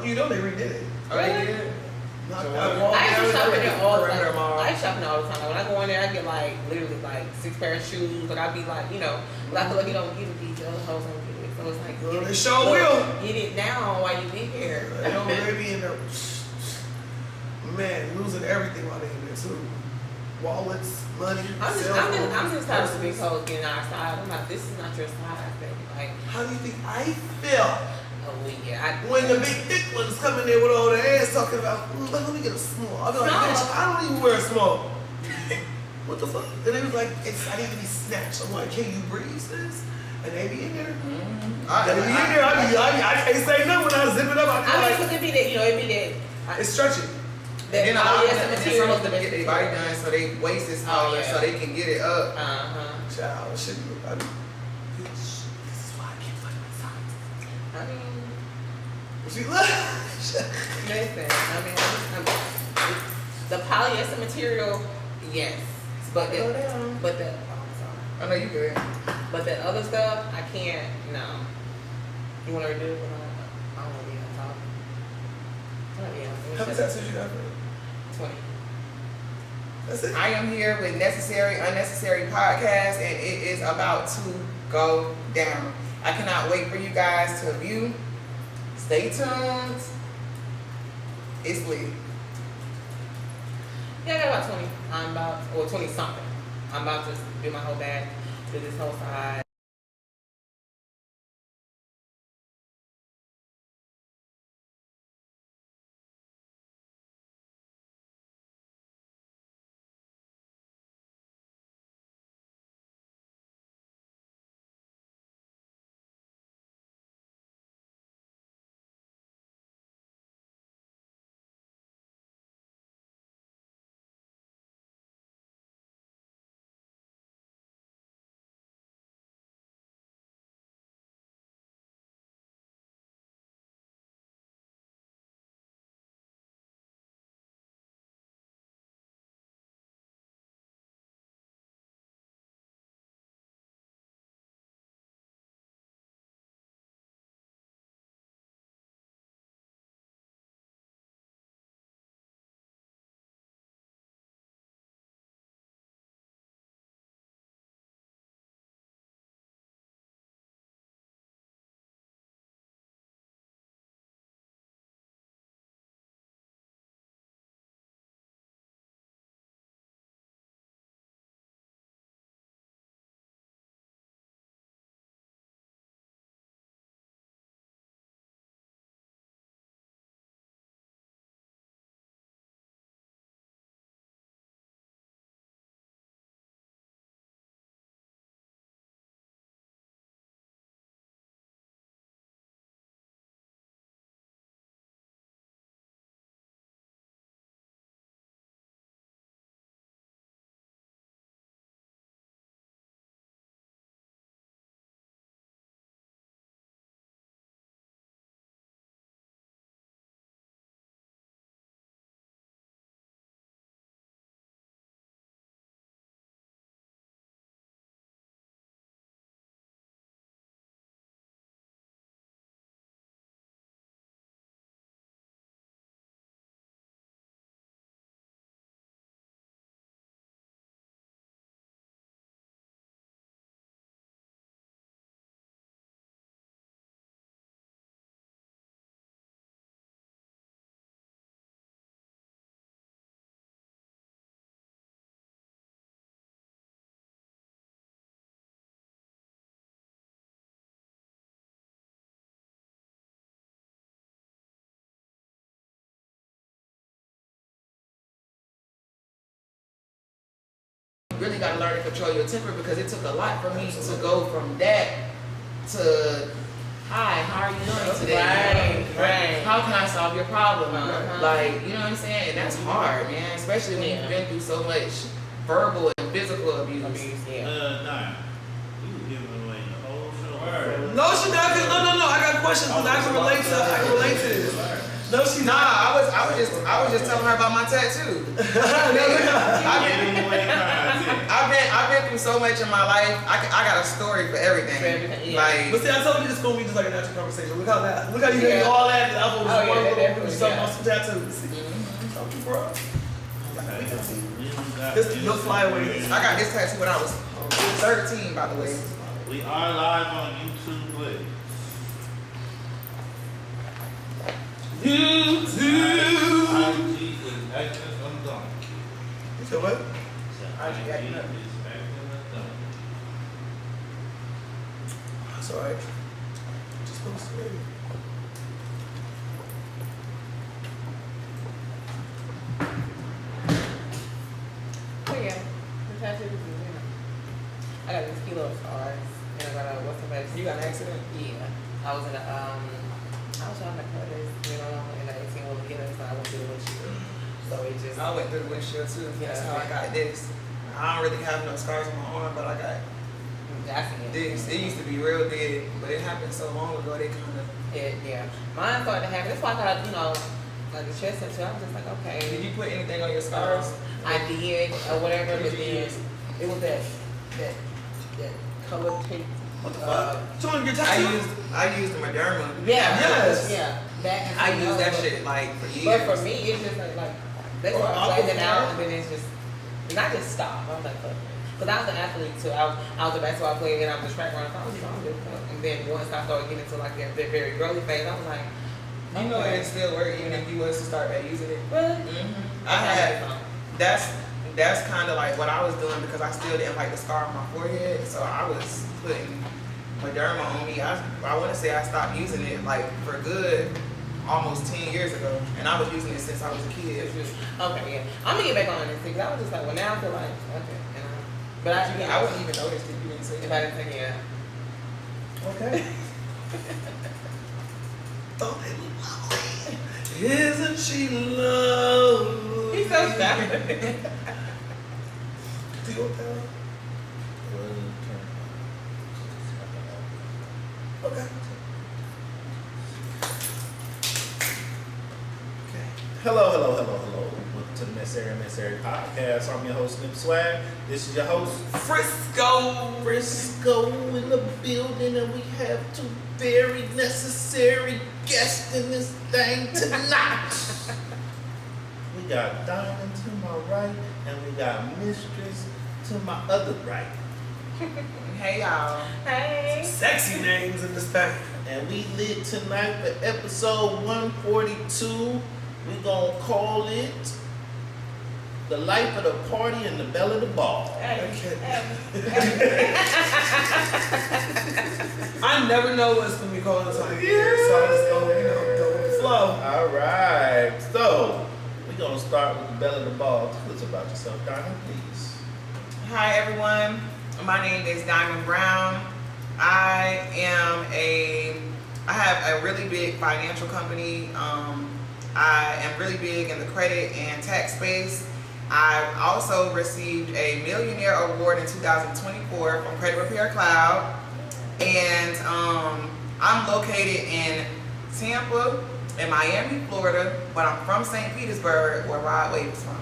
You know they redid it. Oh, they did? I used to shop in there all the time. I used to shop in there all the time. When I go in there, I get like literally like 6 pairs of shoes. But I be like, you know, but I feel like you don't get it, these other hoes don't get it. So it's like, girl, they sure will. Get it now while you be here. You know, they be in there, man, losing everything while they in there too. Wallets, money. I'm just tired of big hoes getting our style. I'm like, this is not your size, baby. Like, how do you think I feel? Oh yeah. When the big thick ones come in there with all their ass talking about, let me get a small. I'll be like, bitch, I don't even wear a small. What the fuck? And they was like, I need to be snatched. I'm like, can you breathe, sis? And they be in there. I can't say no when I zip it up. I mean, it be that, you know, it be that. It's stretchy. And then a lot of materials to get their body done so they waist is smaller so they can get it up. Child, shit. This is why I can't fuck my socks. I mean, listen, I mean, the polyester material, yes. But the, I'm sorry. I know you good. But that other stuff, I can't, no. You want to redo it? I don't want to be on top. How many tattoos you got for it? 20. That's it. I am here with Necessary Unnecessary Podcast, and it is about to go down. I cannot wait for you guys to view. Stay tuned. It's lit. Yeah, I got about 20. Or 20 something. I'm about to do my whole back, do this whole side. Really got to learn to control your temper because it took a lot for me to go from that to, hi, how are you doing today? Right. How can I solve your problem? Like, you know what I'm saying? And that's hard, man, especially when you've been through so much verbal and physical abuse. Nah. You were giving away the whole show. No, she not. No. I got questions because I can relate to this. No, she Nah, not. I was just telling her about my tattoo. Giving away content. I've I've been through so much in my life. I got a story for everything. For everything, yeah. Like, But see, I told you this is gonna be just like a natural conversation. Look how you did all that. I was Oh, yeah, one little definitely, something yeah. on some tattoos. See, talk to bro. This your flyaways. I got this tattoo when I was 13, by the way. We are live on YouTube. Please. YouTube. IG is acting a donkey. You said what? IG acting up. is acting a donkey. That's alright. Just post it. Oh yeah, the tattoos, you know. I got these kilo scars, and I got a what's the best? You got an accident? Yeah, I was in a I was trying to cut this, you know, in the 18-wheeler together, so I went through the windshield. So it just I went through the windshield too. That's Yeah. how I got this. I don't really have no scars on my arm, but I got that's it. this. It used to be real big, but it happened so long ago. They kind of. Yeah, mine started to happen. That's why I thought, you know, like the chest tattoo. I was just like, okay. Did you put anything on your scars? I did or whatever, What but did you then use? it was that color tape. What the fuck? Showing your I tattoo? used the Moderna. Yeah, Yes. yeah. That and I something used that else, shit like for but years. for me, it's just like that's Or why I played it aquaphor. out, and then it's just, and I just stopped. I was like, fuck. Because I was an athlete too. I was a basketball player, and I was a track runner. So I was trying to do it. And then once I started getting into like that very girly phase, I was like, You know okay. it still work even if you was to start back using it. Really? I had. That's kind of like what I was doing because I still didn't like the scar on my forehead, so I was putting Moderna on me. I want to say I stopped using it like for good almost 10 years ago, and I was using it since I was a kid. It's just, okay, yeah. I'm gonna get back on this because I was just like, well, now I feel like, okay. But I wouldn't even notice if you didn't say if that. I didn't say yeah. Okay. Oh, they lovely. Isn't she lovely? He's so shy. Do you want that? Okay. Hello. Welcome to the Miss Area podcast. I'm your host, Nip Swag. This is your host, Frisco in the building, and we have two very necessary guests in this thing tonight. We got Diamond to my right, and we got Misstress to my other right. Hey y'all. Hey. Sexy names in this thing. And we lit tonight for episode 142. We gonna call it The Life of the Party and the Belle of the Ball. I never know what's gonna be called this time here, so I just go with the flow. Alright, so we're gonna start with the Belle of the Ball. Tell us about yourself, Diamond, please. Hi everyone. My name is Diamond Brown. I have a really big financial company. I am really big in the credit and tax space. I also received a Millionaire Award in 2024 from Credit Repair Cloud. And I'm located in Tampa and Miami, Florida, but I'm from St. Petersburg, where Rod Wave is from.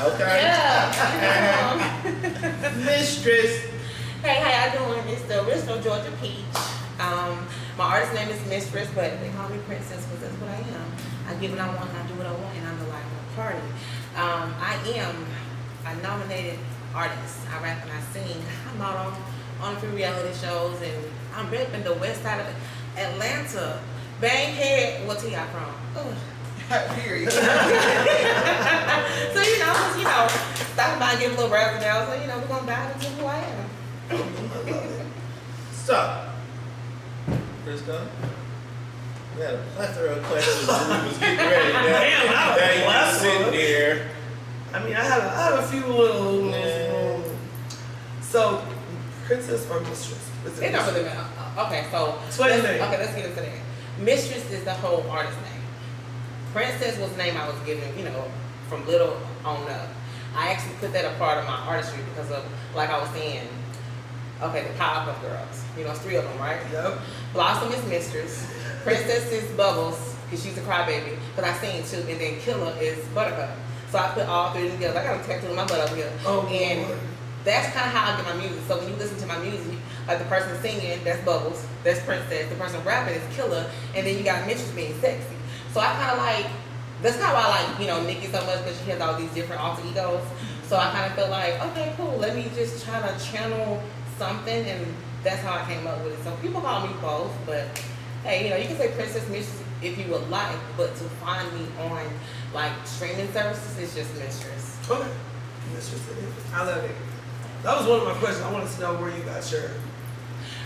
Okay. Yeah. Misstress. Hey, how y'all doing? It's the original Georgia Peach. My artist name is Misstress, but they call me Princess because that's what I am. I give what I want and I do what I want, and I'm the life of the party. I am a nominated artist. I rap and I sing. I'm out on a few reality shows, and I'm repping the west side of Atlanta. Bankhead, what's y'all from? Ugh. Period. So, stopping by and give a little rap now. So, we're going to dive into who I am. So, Frisco, we had a plethora of questions when we was getting ready. Damn, I Now you was sitting there. I mean, I had a few little. So, Princess or Mistress? Is It don't really matter. Okay, so Explain the name. let's get into that. Mistress is the whole artist name. Princess was the name I was given, from little on up. I actually put that a part of my artistry because of, like I was saying, okay, the Powerpuff Girls. It's three of them, right? Yep. Blossom is Mistress. Princess is Bubbles, because she's a crybaby, because I sing too. And then Killer is Buttercup. So I put all three together. I got a tattoo on my butt over here. Oh, And Lord. that's kind of how I get my music. So when you listen to my music, like the person singing, that's Bubbles, that's Princess. The person rapping is Killer, and then you got Mitch's being sexy. So I kind of like, that's kind of why I like, you know, Nikki so much, because she has all these different alter egos. So I kind of felt like, okay, cool, let me just try to channel something, and that's how I came up with it. So people call me both, but hey, you know, you can say Princess Mistress if you would like, but to find me on like streaming services, it's just Misstress. Okay. That's just it. I love it. That was one of my questions. I wanted to know where you got your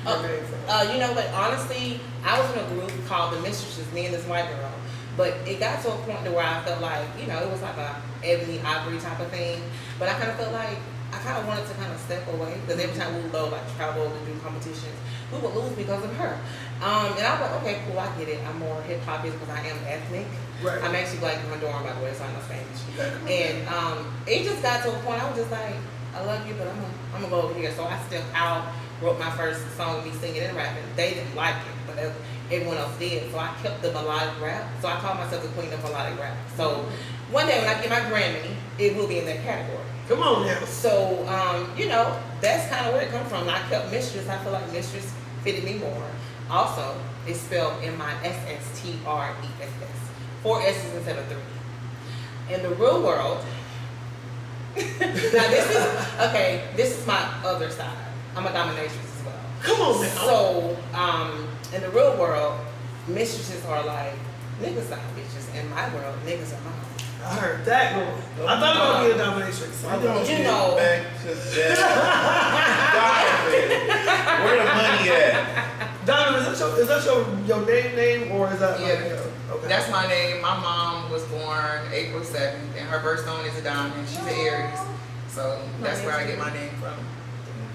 name from. You know what? Honestly, I was in a group called the Mistresses, me and this white girl. But it got to a point to where I felt like, you know, it was like a ebony ivory type of thing. But I kind of felt like I kind of wanted to kind of step away, because every time we would go like travel to do competitions, we would lose because of her. And I was like, okay, cool, I get it. I'm more hip hop because I am ethnic. Right. I'm actually black and Honduran, by the way, so I know Spanish. Okay. And it just got to a point I was just like, I love you, but I'm gonna go over here. So I stepped out, wrote my first song, me singing and rapping. They didn't like it, but everyone else did. So I kept the melodic rap. So I call myself the queen of melodic rap. So one day when I get my Grammy, it will be in that category. Come on now. So, you know, that's kind of where it comes from. I kept Misstress. I feel like Misstress fitted me more. Also, it's spelled Misstress. 4 S's instead of 3. In the real world, now this is my other side. I'm a dominatrix as well. Come on now. So, in the real world, mistresses are like nigga side bitches. In my world, niggas are mine. I heard that going. I thought about being a dominatrix. We gonna You get know. back to that. Diamond. Where the money at? Diamond, is that your name or is that Yeah. okay. That's my name. My mom was born April 7th, and her birthstone is a diamond. She's an Aries. So that's where I get my name from.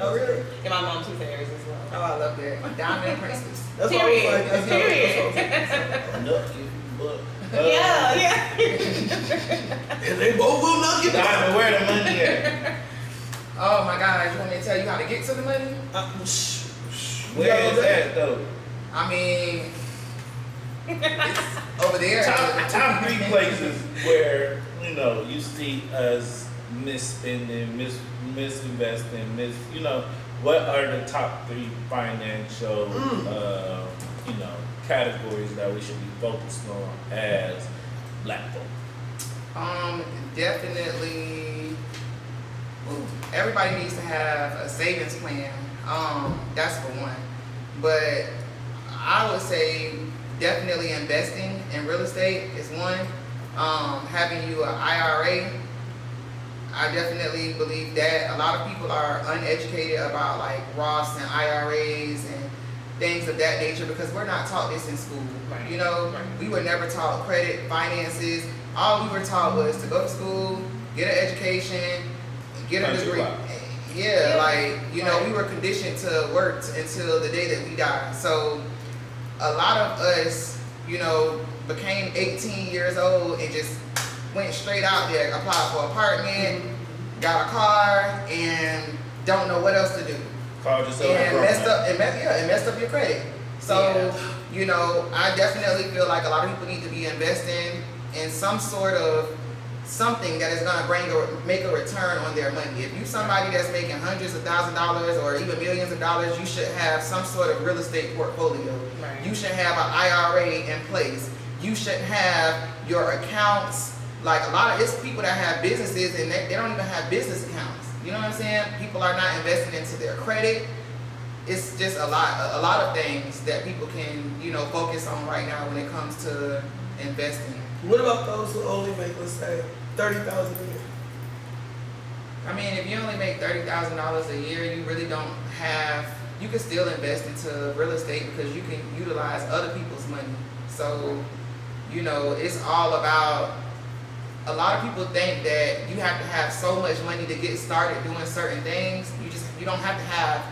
Oh really? And my mom, she's an Aries as well. Oh, I love that. Diamond Princess. That's what I was like. That's Period. Enough if you book. Yeah. And they both will not get Diamond, where the money at? Oh my God, you want me to tell you how to get to the money? Where is that though? I mean, it's over there. Top 3 places where, you know, you see us misspending, misinvesting, you know, what are the top 3 financial, you know, categories that we should be focused on as black folk? Definitely. Everybody needs to have a savings plan. That's for one. But I would say definitely investing in real estate is one. Having you an IRA, I definitely believe that. A lot of people are uneducated about like Roths and IRAs and things of that nature because we're not taught this in school. Right. You know, we were never taught credit, finances. All we were taught was to go to school, get an education, get a degree. Yeah, like, you know, we were conditioned to work until the day that we die. So a lot of us, you know, became 18 years old and just went straight out there, applied for an apartment, got a car, and don't know what else to do. Called yourself a And grown messed man. up your credit. So, you know, I definitely feel like a lot of people need to be investing in some sort of something that is gonna make a return on their money. If you somebody that's making hundreds of thousands of dollars or even millions of dollars, you should have some sort of real estate portfolio. Right. You should have an IRA in place. You should have your accounts. Like a lot of it's people that have businesses and they don't even have business accounts. You know what I'm saying? People are not investing into their credit. It's just a lot of things that people can, you know, focus on right now when it comes to investing. What about those who only make, let's say, $30,000 a year? I mean, if you only make $30,000 a year, you really don't have. You can still invest into real estate because you can utilize other people's money. So, you know, it's all about. A lot of people think that you have to have so much money to get started doing certain things. You don't have to have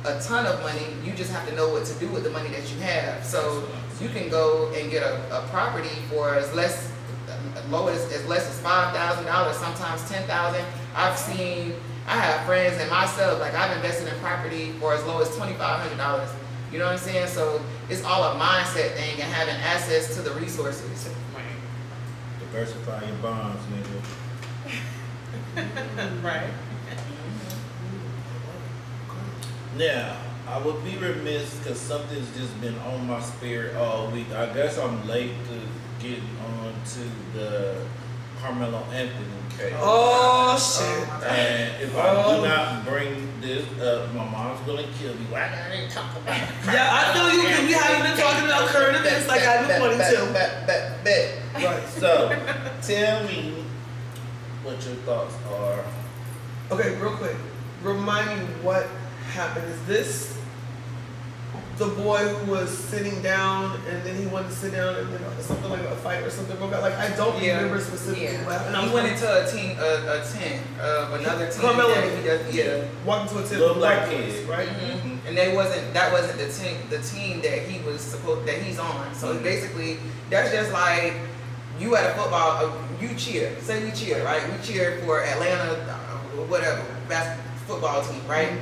a ton of money. You just have to know what to do with the money that you have. So you can go and get a property for as low as $5,000, sometimes $10,000. I have friends and myself, like I've invested in property for as low as $2,500. You know what I'm saying? So it's all a mindset thing and having access to the resources. Diversify your bonds, nigga. Right. Now, I would be remiss because something's just been on my spirit all week. I guess I'm late to get on to the Carmelo Anthony case. Oh shit. And if I do not bring this up, my mom's gonna kill me. Why I didn't talk about it? Yeah, I feel you because we haven't been talking about current events like I've been wanting to. Right. So, tell me what your thoughts are. Okay, real quick. Remind me what happened. Is this the boy who was sitting down and then he wanted to sit down and then something like a fight or something broke out? Like I don't remember specifically what happened. He went into a tent of another team. Carmelo. That he does, yeah. Walked into a tent Little with black white kids. boys, right? Mm-hmm. And that wasn't the team that he was supposed that he's on. So basically, that's just like you at a football, you cheer. Say we cheer, right? We cheer for Atlanta, whatever football team, right?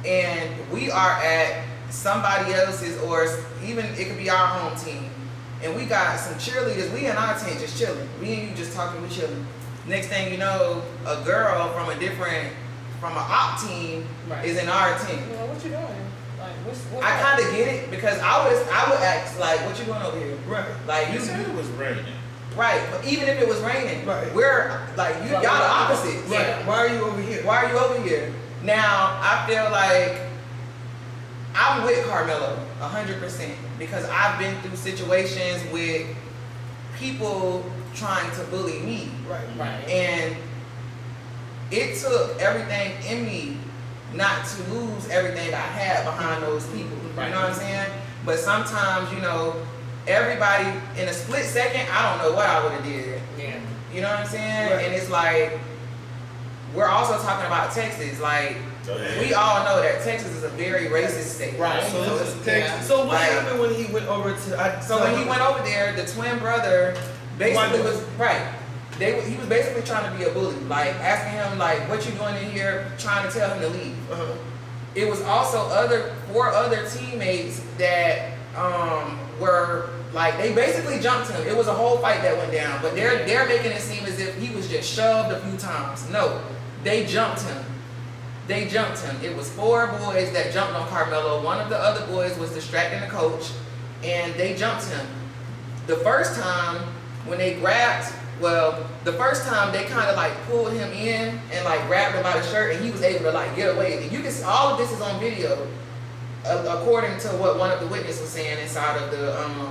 And we are at somebody else's, or even it could be our home team, and we got some cheerleaders. We in our tent just chilling. We and you just talking, we chilling. Next thing you know, a girl from an op team is in our team. Well, what you doing? Like, what's I kind of get it because I would ask like, what you doing over here? Right. Like You said it was raining. right, but even if it was raining, Right. we're like y'all the opposites. Right. Yeah. Why are you over here? Why are you over here? Now I feel like I'm with Carmelo 100% because I've been through situations with people trying to bully me, Right. Right. and it took everything in me not to lose everything I had behind those people. Right. You know what I'm saying? But sometimes, everybody in a split second, I don't know what I would have did. Yeah. You know what I'm saying? Right. And it's like, we're also talking about Texas. Like, Go ahead. we all know that Texas is a very racist state. Right. So So, this is it's- Texas. yeah. So what Right. happened when he went over to? so when he went over there, the twin brother basically White boy. was right. He was basically trying to be a bully, like asking him like, "What you doing in here?" Trying to tell him to leave. Uh-huh. It was also four other teammates that were like, they basically jumped him. It was a whole fight that went down, but they're making it seem as if he was just shoved a few times. No, they jumped him. They jumped him. It was four boys that jumped on Carmelo. One of the other boys was distracting the coach, and they jumped him. The first time when they the first time they kind of like pulled him in and like grabbed him by the shirt, and he was able to like get away. And you can see all of this is on video, according to what one of the witnesses was saying inside of the on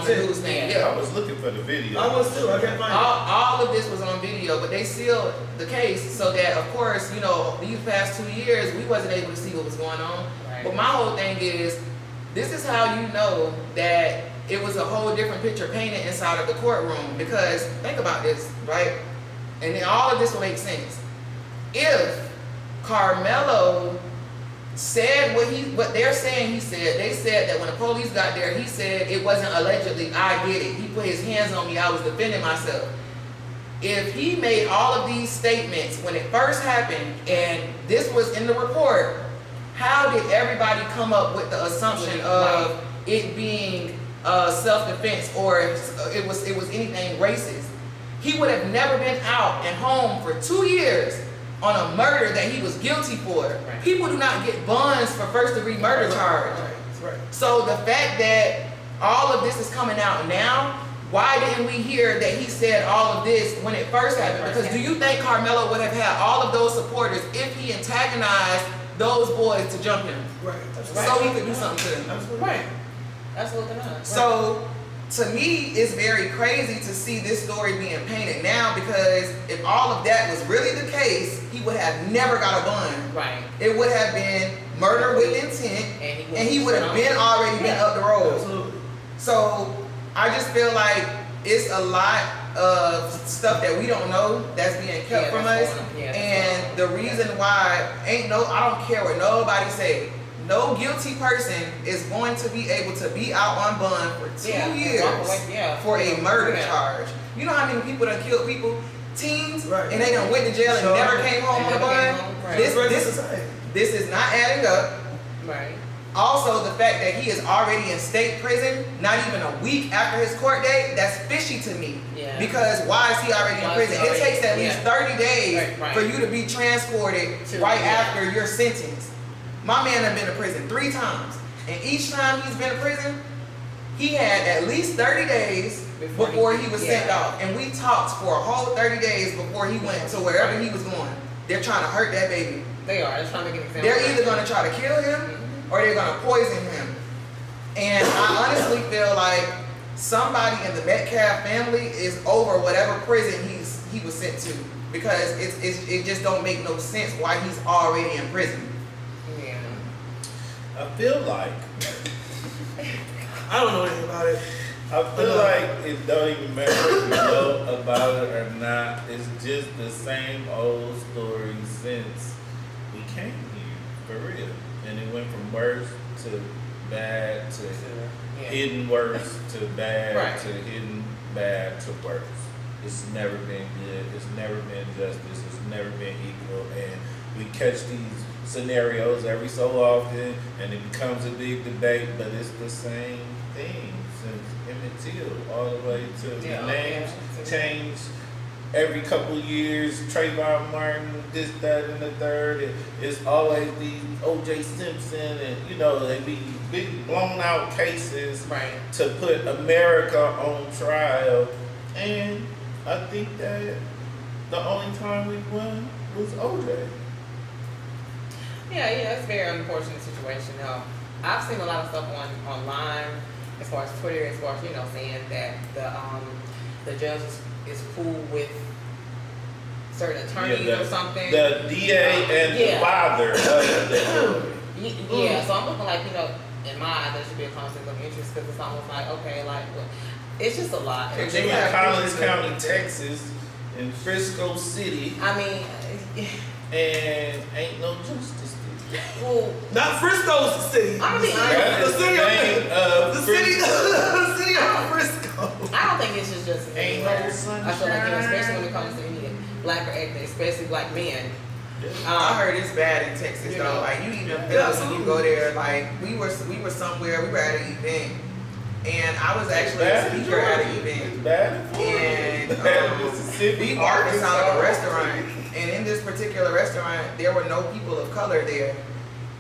the news thing. Yeah. I was looking for the video. I was too. I can't find it. All of this was on video, but they sealed the case so that, of course, these past 2 years we wasn't able to see what was going on. Right. But my whole thing is, this is how you know that it was a whole different picture painted inside of the courtroom. Because think about this, right? And then all of this will make sense. If Carmelo said what they're saying he said, they said that when the police got there, he said it wasn't allegedly, I did it. He put his hands on me, I was defending myself. If he made all of these statements when it first happened, and this was in the report, how did everybody come up with the assumption of it being self-defense, or it was anything racist? He would have never been out and home for 2 years on a murder that he was guilty for. Right. People do not get bonds for first-degree murder charge. Right. So the fact that all of this is coming out now, why didn't we hear that he said all of this when it first happened? Because do you think Carmelo would have had all of those supporters if he antagonized those boys to jump him? Right. So he could do something to them. Absolutely. Right. Absolutely not. So to me, it's very crazy to see this story being painted now, because if all of that was really the case, he would have never got a bond. Right. It would have been murder with intent, and he would have been already been up the road. Absolutely. So I just feel like it's a lot of stuff that we don't know that's being kept from us. And the reason why I don't care what nobody say. No guilty person is going to be able to be out on bond for 2 years for a murder charge. You know how many people done killed people, teens, Right. and they done went to jail and never came home on a bond? Right. This is not adding up. Right. Also, the fact that he is already in state prison, not even a week after his court date, that's fishy to me. Yeah. Because why is he already in Why is prison? he It takes at already- least 30 days Right. for you to be transported right after your sentence. My man had been to prison 3 times. And each time he's been to prison, he had at least 30 days before he was sent off. And we talked for a whole 30 days before he went to wherever he was going. They're trying to hurt that baby. They are. They're trying to make an example. They're either going to try to kill him or they're going to poison him. And I honestly feel like somebody in the Metcalf family is over whatever prison he was sent to, because it just don't make no sense why he's already in prison. Yeah. I feel like I don't know anything about it. I feel like it don't even matter if you know about it or not. It's just the same old story since we came here, for real. And it went from worse to bad to hidden worse to bad to hidden bad to worse. It's never been good. It's never been justice. It's never been equal. And we catch these scenarios every so often, and it becomes a big debate. But it's the same thing since Emmett Till all the way to the names change every couple years. Trayvon Martin, this, that, and the third. It's always these O.J. Simpson, and they be big blown out cases to put America on trial. And I think that the only time we won was O.J. Yeah, it's a very unfortunate situation. I've seen a lot of stuff online, as far as Twitter, as far as saying that the judge is cool with certain attorneys or something. The DA and the father of the yeah, so I'm looking like in my eyes there should be a conflict of interest, because it's almost like it's just a lot. in Collins County, Texas, in Frisco City, I mean, and ain't no justice. well, Not Frisco's the city. I'm gonna be honest. The city the city of Frisco. I don't think it's just Ain't no anywhere. I sunshine. feel like especially when it comes to any black or ethnic, especially black men. I heard it's bad in Texas though. Like you even feel it when you go there. Like we were somewhere. We were at an event, and I was actually a speaker at an event. And we walked inside of a restaurant, and in this particular restaurant, there were no people of color there.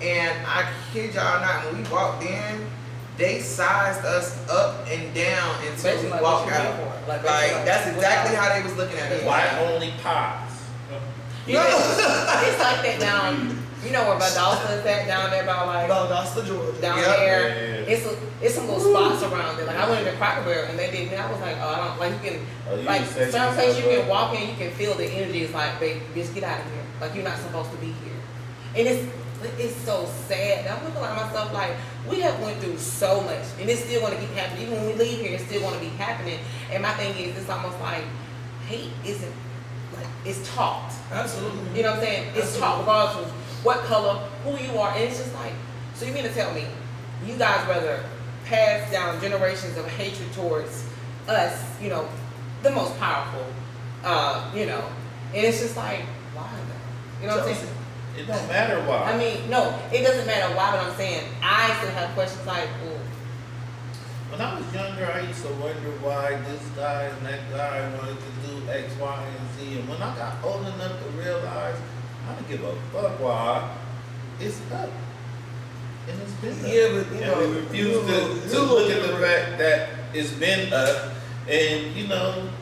And I kid y'all not, when we walked in, they sized us up and down until we walked out. Like that's exactly how they was looking at us. Why only pops? It's like that down. Where Valdosta is at down there by Valdosta, Georgia. down there. It's some little spots around there. Like I went into Cracker Barrel and they did. And I was like, I don't like you can certain places you can walk in, you can feel the energy. It's like, babe, bitch, get out of here. Like you're not supposed to be here. And it's so sad. I'm looking at myself like we have went through so much, and it's still going to keep happening. Even when we leave here, it's still going to be happening. And my thing is, it's almost like hate isn't like it's taught. Absolutely. You know what I'm saying? It's taught regardless of what color, who you are, and it's just like, so you mean to tell me, you guys rather pass down generations of hatred towards us, the most powerful, and it's just like, why though? You know what I'm saying? It don't matter why. I mean, no, it doesn't matter why, but I'm saying I still have questions like, When I was younger, I used to wonder why this guy and that guy wanted to do X, Y, and Z. And when I got old enough to realize I don't give a fuck why, it's up. And it's been up. Yeah, but And we refuse to look at the fact that it's been up. And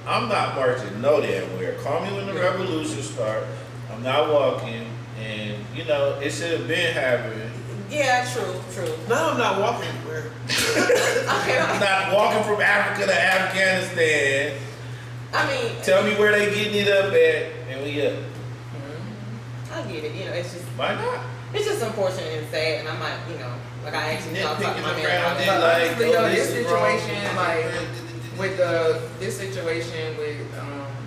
I'm not marching no damn where. Call me when the revolution starts. I'm not walking. And it should have been happening. yeah, true. Now I'm not walking anywhere. I'm not walking from Africa to Afghanistan. I mean, Tell me where they getting it up at, and we up. I get it. It's just, Why not? it's just unfortunate and sad, and I'm like, like I actually talked to Nitpicking my man around about it, that. like, oh, this is wrong. situation, like with this situation with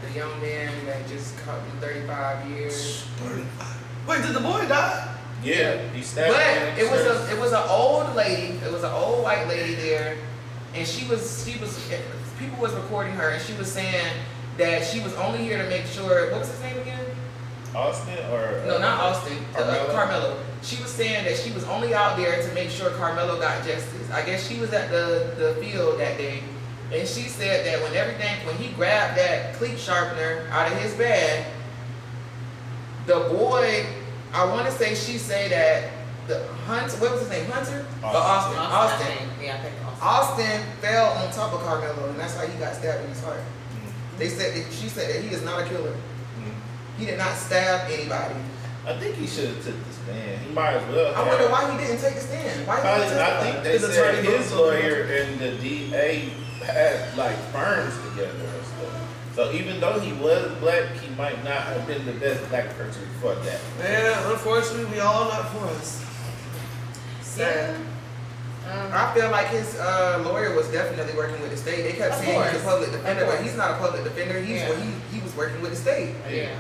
the young man that just caught 35 years. 35. Wait, did the boy die? Yeah, he stabbed But him. it was an old lady. It was an old white lady there, and she was people was recording her, and she was saying that she was only here to make sure. What was his name again? Austin or No, not Austin. Carmelo? Carmelo. she was saying that she was only out there to make sure Carmelo got justice. I guess she was at the field that day, and she said that when he grabbed that cleat sharpener out of his bag, the boy, I want to say she said that the Hunter, what was his name, Hunter? Austin. Austin. Yeah, I think Austin fell on top of Carmelo, and that's how he got stabbed in his heart. They said that, she said that he is not a killer. He did not stab anybody. I think he should have took the stand. He might as well. I wonder why he didn't take the stand. Why he didn't take I think they His said attorney his goes lawyer and the DA had like firms together and stuff. So even though he was black, he might not have been the best black person for that. Yeah, unfortunately, we all not for us. Sad. I feel like his lawyer was definitely working with the state. They kept Of saying he's a course. public defender, Of but course. he's not a public defender. He was working with the state. Yeah.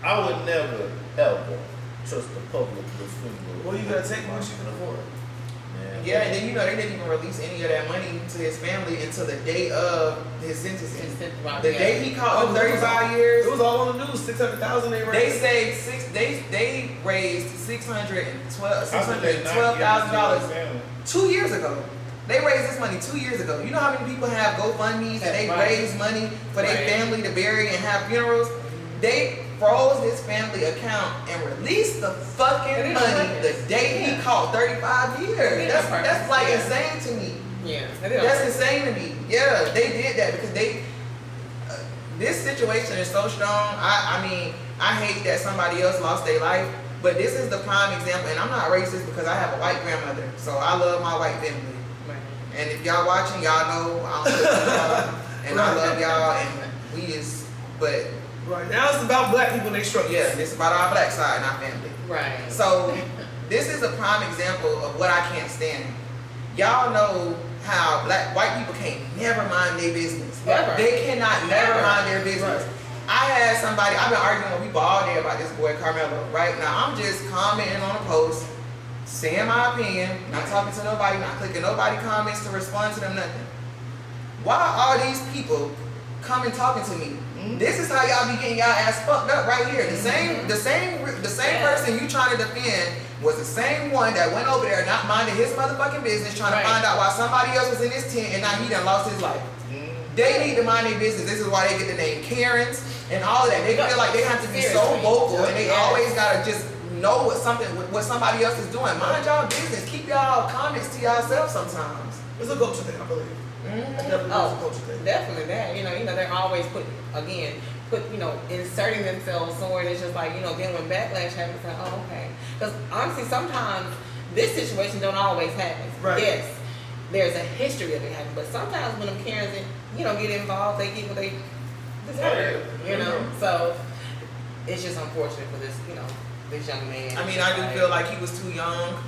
I would never ever trust the public defender. Well, you gotta take what you can afford. Man. Yeah, and then they didn't even release any of that money to his family until the day of his sentencing. The day he caught them 35 years. It was all on the news. 600,000 they raised. They raised How could they not give it to $612,000 his family? 2 years ago. They raised this money 2 years ago. You know how many people have GoFundMe's and they Right. raise money for their Right. family to bury and have funerals? They froze his family account and released the fucking money the day he caught 35 years. That's like insane to me. Yeah. That's insane to me. Yeah, they did that because this situation is so strong. I mean, I hate that somebody else lost their life, but this is the prime example. And I'm not racist because I have a white grandmother, so I love my white family. And if y'all watching, y'all know I don't love y'all, and I love y'all, and we is, but Right now, it's about black people and they struggle. yeah, this is about our black side and our family. Right. So this is a prime example of what I can't stand. Y'all know how white people can't never mind their business. Never. They cannot never Never. mind their business. Right. I had somebody, I've been arguing with people all day about this boy Carmelo. Right now, I'm just commenting on a post, saying my opinion, not talking to nobody, not clicking nobody comments to respond to them, nothing. Why are these people coming talking to me? This is how y'all be getting y'all ass fucked up right here. The same person you trying to defend was the same one that went over there not minding his motherfucking business, trying to find out why somebody else was in his tent and now he done lost his life. They need to mind their business. This is why they get the name Karens and all of that. They feel like they have to be so vocal and they always gotta just know what somebody else is doing. Mind y'all business. Keep y'all comments to yourself sometimes. It's a culture thing, I believe. Definitely it's a culture thing. Definitely that. You know, they're always inserting themselves somewhere. And it's just like, then when backlash happens, it's like, oh, okay. Because honestly, sometimes this situation don't always happen. Right. Yes, there's a history of it happening, but sometimes when them Karens, get involved, they get what they deserve. So it's just unfortunate for this, this young man. I mean, I do feel like he was too young.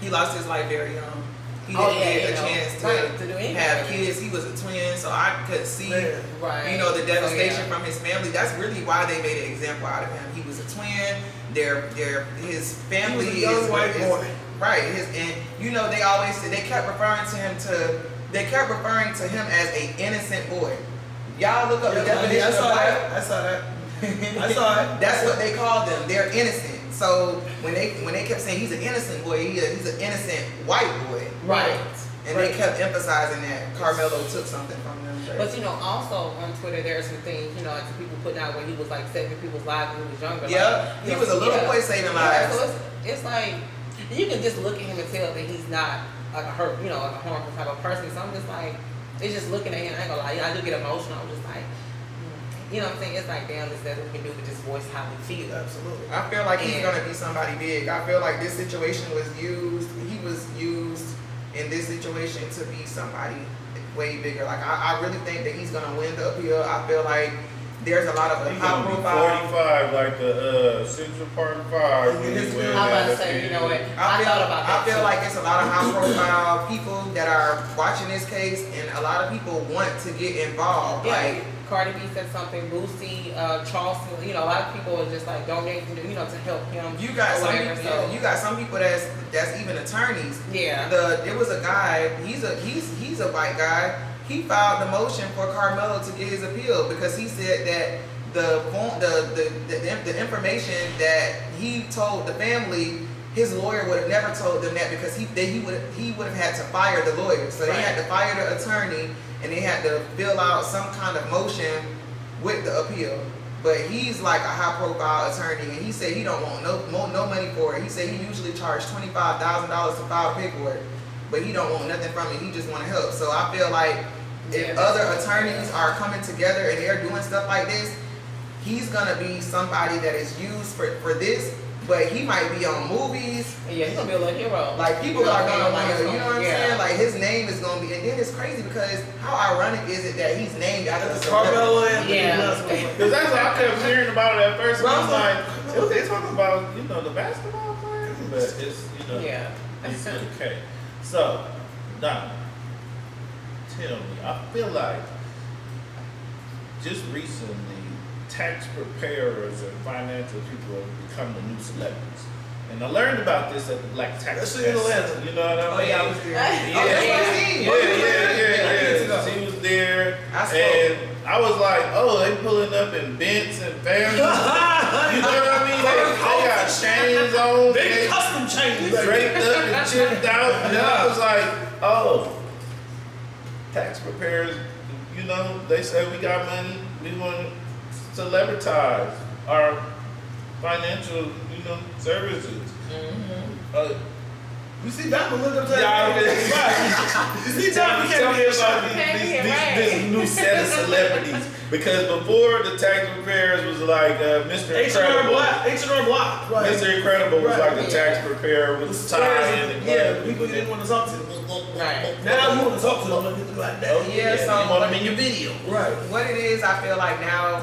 He lost his life very young. He didn't get a chance to do anything. have kids. He was a twin, so I could see, the devastation from his family. That's really why they made an example out of him. He was a twin. His family He was a young white boy. Right. They always said they kept referring to him as a innocent boy. Y'all look up the definition of white. I saw that. I saw it. That's what they called them. They're innocent. So when they kept saying he's an innocent boy, he's an innocent white boy. Right. And they kept emphasizing that Carmelo took something from them. But also on Twitter there are some things, like some people putting out where he was like saving people's lives when he was younger. Yeah, he was a little boy saving lives. So it's like you can just look at him and tell that he's not like a harmful type of person. So I'm just like, it's just looking at him. I ain't gonna lie, I do get emotional. I'm just like, you know what I'm saying? It's like, damn, there's nothing we can do but just voice how we feel. Absolutely. I feel like he's gonna be somebody big. I feel like this situation was used. He was used in this situation to be somebody way bigger. Like I really think that he's gonna win the appeal. I feel like there's a lot of He's high gonna be profile. 45 like the Central Park 5 when he wins I'm about to say, that what? appeal. I thought about that I feel too. like it's a lot of high profile people that are watching this case, and a lot of people want to get involved. Yeah, Like Cardi B said something, Boosie, Charleston, a lot of people are just like donating, to help him. you got or some whatever, people, so. you got some people that's even attorneys. Yeah. There was a guy. He's a white guy. He filed the motion for Carmelo to get his appeal because he said that the information that he told the family, his lawyer would have never told them that because he would have had to fire the lawyer. So they had to fire the attorney and they had to fill out some kind of motion with the appeal. But he's like a high profile attorney and he said he don't want no money for it. He said he usually charged $25,000 to file paperwork, but he don't want nothing from it. He just want to help. So I feel like if other attorneys are coming together and they're doing stuff like this, he's gonna be somebody that is used for this, but he might be on movies. Yeah, he's gonna be a little hero. Like people are gonna want to, you know what I'm Yeah. saying? Like his name is gonna be, and then it's crazy because how ironic is it that he's named after the Carmelo celebrity? Anthony. Because that's what I kept hearing about it at first. And I was like, they talking about, you know, the basketball player, but it's, you know, Yeah. it's okay. So, Donna, tell me, I feel like just recently, tax preparers and financial people have become the new celebrities. And I learned about this at the Black Tax That's Fest. in Atlanta. You know what I mean? Oh yeah, I was there. Yeah. She was there, I spoke. and I was like, oh, they pulling up in Benz and Vans. You know what I mean? They got chains on, Big they custom changes. draped up and chipped out, and I was like, oh, tax preparers, you know, they say we got money, we want to celebritize our financial, you know, services. You see Diamond look up to Yeah, You see Diamond can't be about a this new set of celebrities. Because before the tax preparers was like Mr. Incredible. H&R Block. Right. Mr. Incredible was Right. like a tax preparer with the tie and the Yeah, glove. people you didn't want to talk to. Right. Now you want to talk to them like that. Yeah, so you want them in your video. Right. what it is, I feel like now,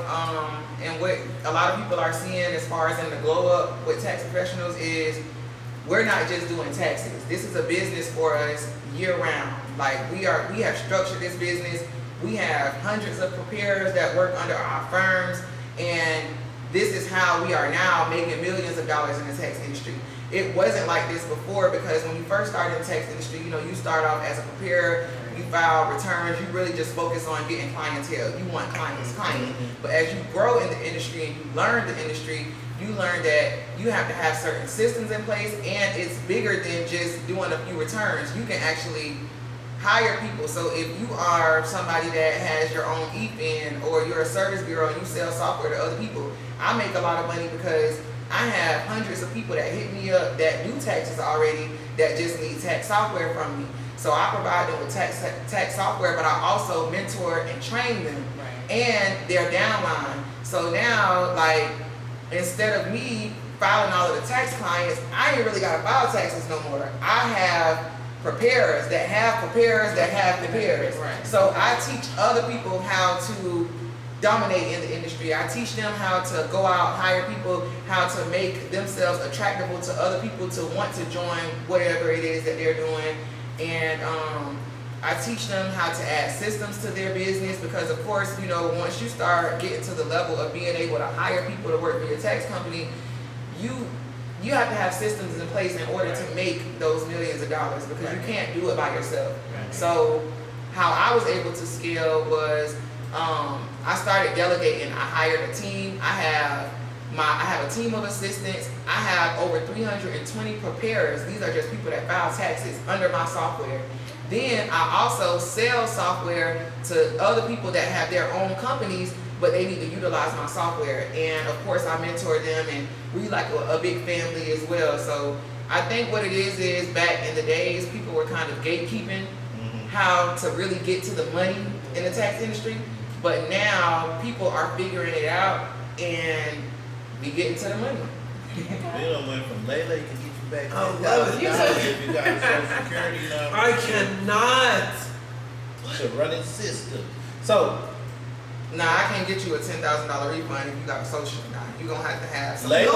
and what a lot of people are seeing as far as in the glow up with tax professionals is we're not just doing taxes. This is a business for us year round. Like we have structured this business. We have hundreds of preparers that work under our firms, and this is how we are now making millions of dollars in the tax industry. It wasn't like this before because when you first started in the tax industry, you know, you start off as a preparer, you file returns, you really just focus on getting clientele. You want clients. But as you grow in the industry and you learn the industry, you learn that you have to have certain systems in place, and it's bigger than just doing a few returns. You can actually hire people. So if you are somebody that has your own EFIN or you're a service bureau and you sell software to other people, I make a lot of money because I have hundreds of people that hit me up that do taxes already that just need tax software from me. So I provide them with tax software, but I also mentor and train them and their downline. So now, like, instead of me filing all of the tax clients, I ain't really gotta file taxes no more. I have preparers that have preparers that have preparers. Right. So I teach other people how to dominate in the industry. I teach them how to go out, hire people, how to make themselves attractable to other people to want to join whatever it is that they're doing. And I teach them how to add systems to their business because, of course, you know, once you start getting to the level of being able to hire people to work for your tax company, you have to have systems in place in order to make those millions of dollars because you can't do it by yourself. So how I was able to scale was I started delegating. I hired a team. I have a team of assistants. I have over 320 preparers. These are just people that file taxes under my software. Then I also sell software to other people that have their own companies, but they need to utilize my software. And of course I mentor them, and we like a big family as well. So I think what it is back in the days, people were kind of gatekeeping how to really get to the money in the tax industry. But now people are figuring it out and we getting to the money. We done went from Lele can get you back I love it. $10,000 if you got a social security number. I cannot. It's a running system. So Nah, I can't get you a $10,000 refund if you got a social. Nah, you gonna have to have some. Lele No,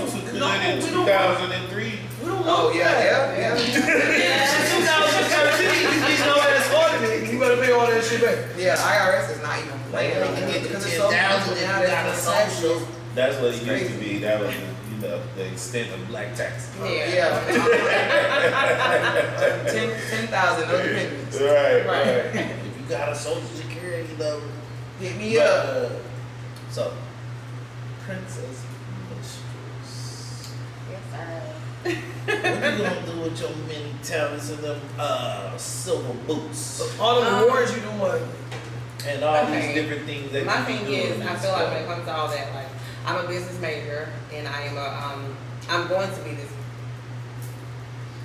used to could in we don't- 2003. We don't Oh want that. yeah. 2013, you get no ass audited. You better pay all that shit back. Yeah, the IRS is not even playing Lele on can that get you because it's so 10,000 much if now you got a that's been taxed. social. That's what it used to Crazy. be. That was the extent of black tax. Yeah. 10,000, no dependents. Right. Right. If you got a social security number. Hit me up. So, Princess Mistress. Yes, sir. What you gonna do with your many talents and them silver boots All the awards you doing. and all Okay. these different things that My you thing do is, in I this feel like world? when it comes to all that, like, I'm a business major, and I am I'm going to be this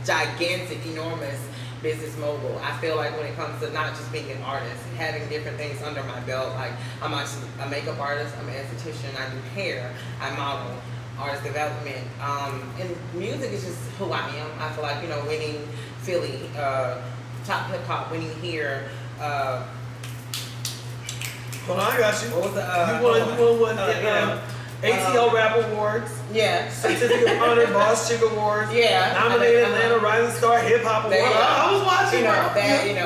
gigantic, enormous business mogul. I feel like when it comes to not just being an artist, having different things under my belt, like I'm actually a makeup artist, I'm an esthetician, I do hair, I model, artist development, and music is just who I am. I feel like, winning Philly, top hip hop, winning here, Hold on, I got you. what was the, You won ATL Rap Awards, yeah. Certificate of Honor, Boss Chick Awards, Yeah. nominated Uh-huh. Atlanta Rising Star Hip Hop Award. There you go. I was watching, bro.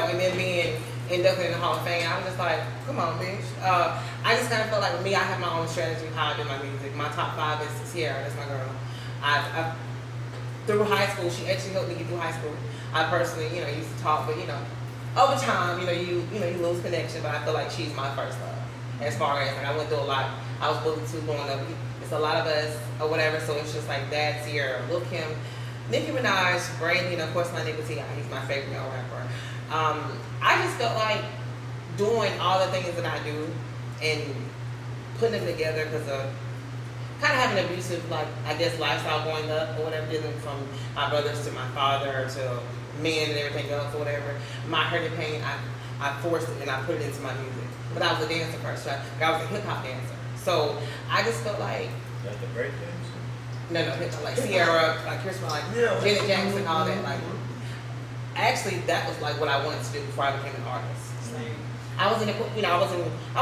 And then being inducted in the Hall of Fame, I was just like, come on, bitch. I just kind of felt like with me, I have my own strategy of how I do my music. My top 5 is Sierra, that's my girl. I through high school, she actually helped me get through high school. I personally, used to talk, but over time, you lose connection. But I feel like she's my first love. As far as like, I went through a lot. I was bullied too growing up. It's a lot of us or whatever. So it's just like that. Sierra, Lil Kim, Nicki Minaj, Brandy, and of course my nigga T.I. He's my favorite male rapper. I just felt like doing all the things that I do and putting them together because of kind of having an abusive, like, I guess, lifestyle growing up or whatever, dealing from my brothers to my father to men and everything else or whatever. My hurt and pain, I forced it and I put it into my music. But I was a dancer first, right? I was a hip hop dancer. So I just felt like, That's the break dance. no, hip hop, like Sierra, like Chris, like Janet Jackson, all that. Like, actually, that was like what I wanted to do before I became an artist. I was in the, I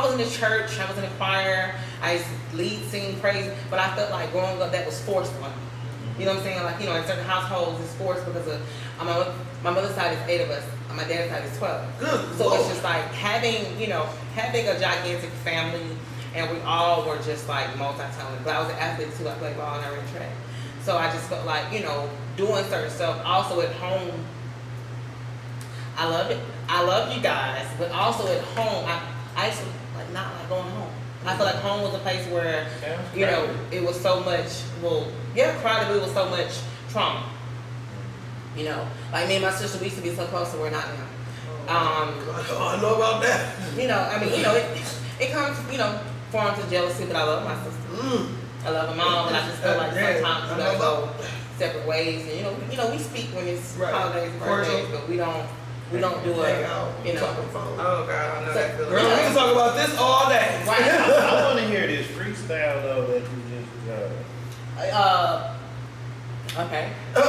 was in the church, I was in the choir, I used to lead, sing, praise, but I felt like growing up that was forced on me. You know what I'm saying? Like, in certain households it's forced because of, my mother's side is 8 of us, and my dad's side is 12. Good So Lord. it's just like having a gigantic family, and we all were just like multi-talented. But I was an athlete too, I played ball and I ran track. So I just felt like, doing certain stuff, also at home, I love it. I love you guys, but also at home, I used to not like going home. I feel like home was a place where, it was so much, crowded, but it was so much trauma. Like me and my sister, we used to be so close, and we're not now. I know about that. It comes, forms of jealousy, but I love my sister. I love them all, but I just feel like sometimes we gotta go separate ways, and we speak when it's holidays and birthdays, but we don't do it, Oh God, I know that feeling. Girl, we can talk about this all day. Right. I want to hear this freestyle though that you just Okay. No,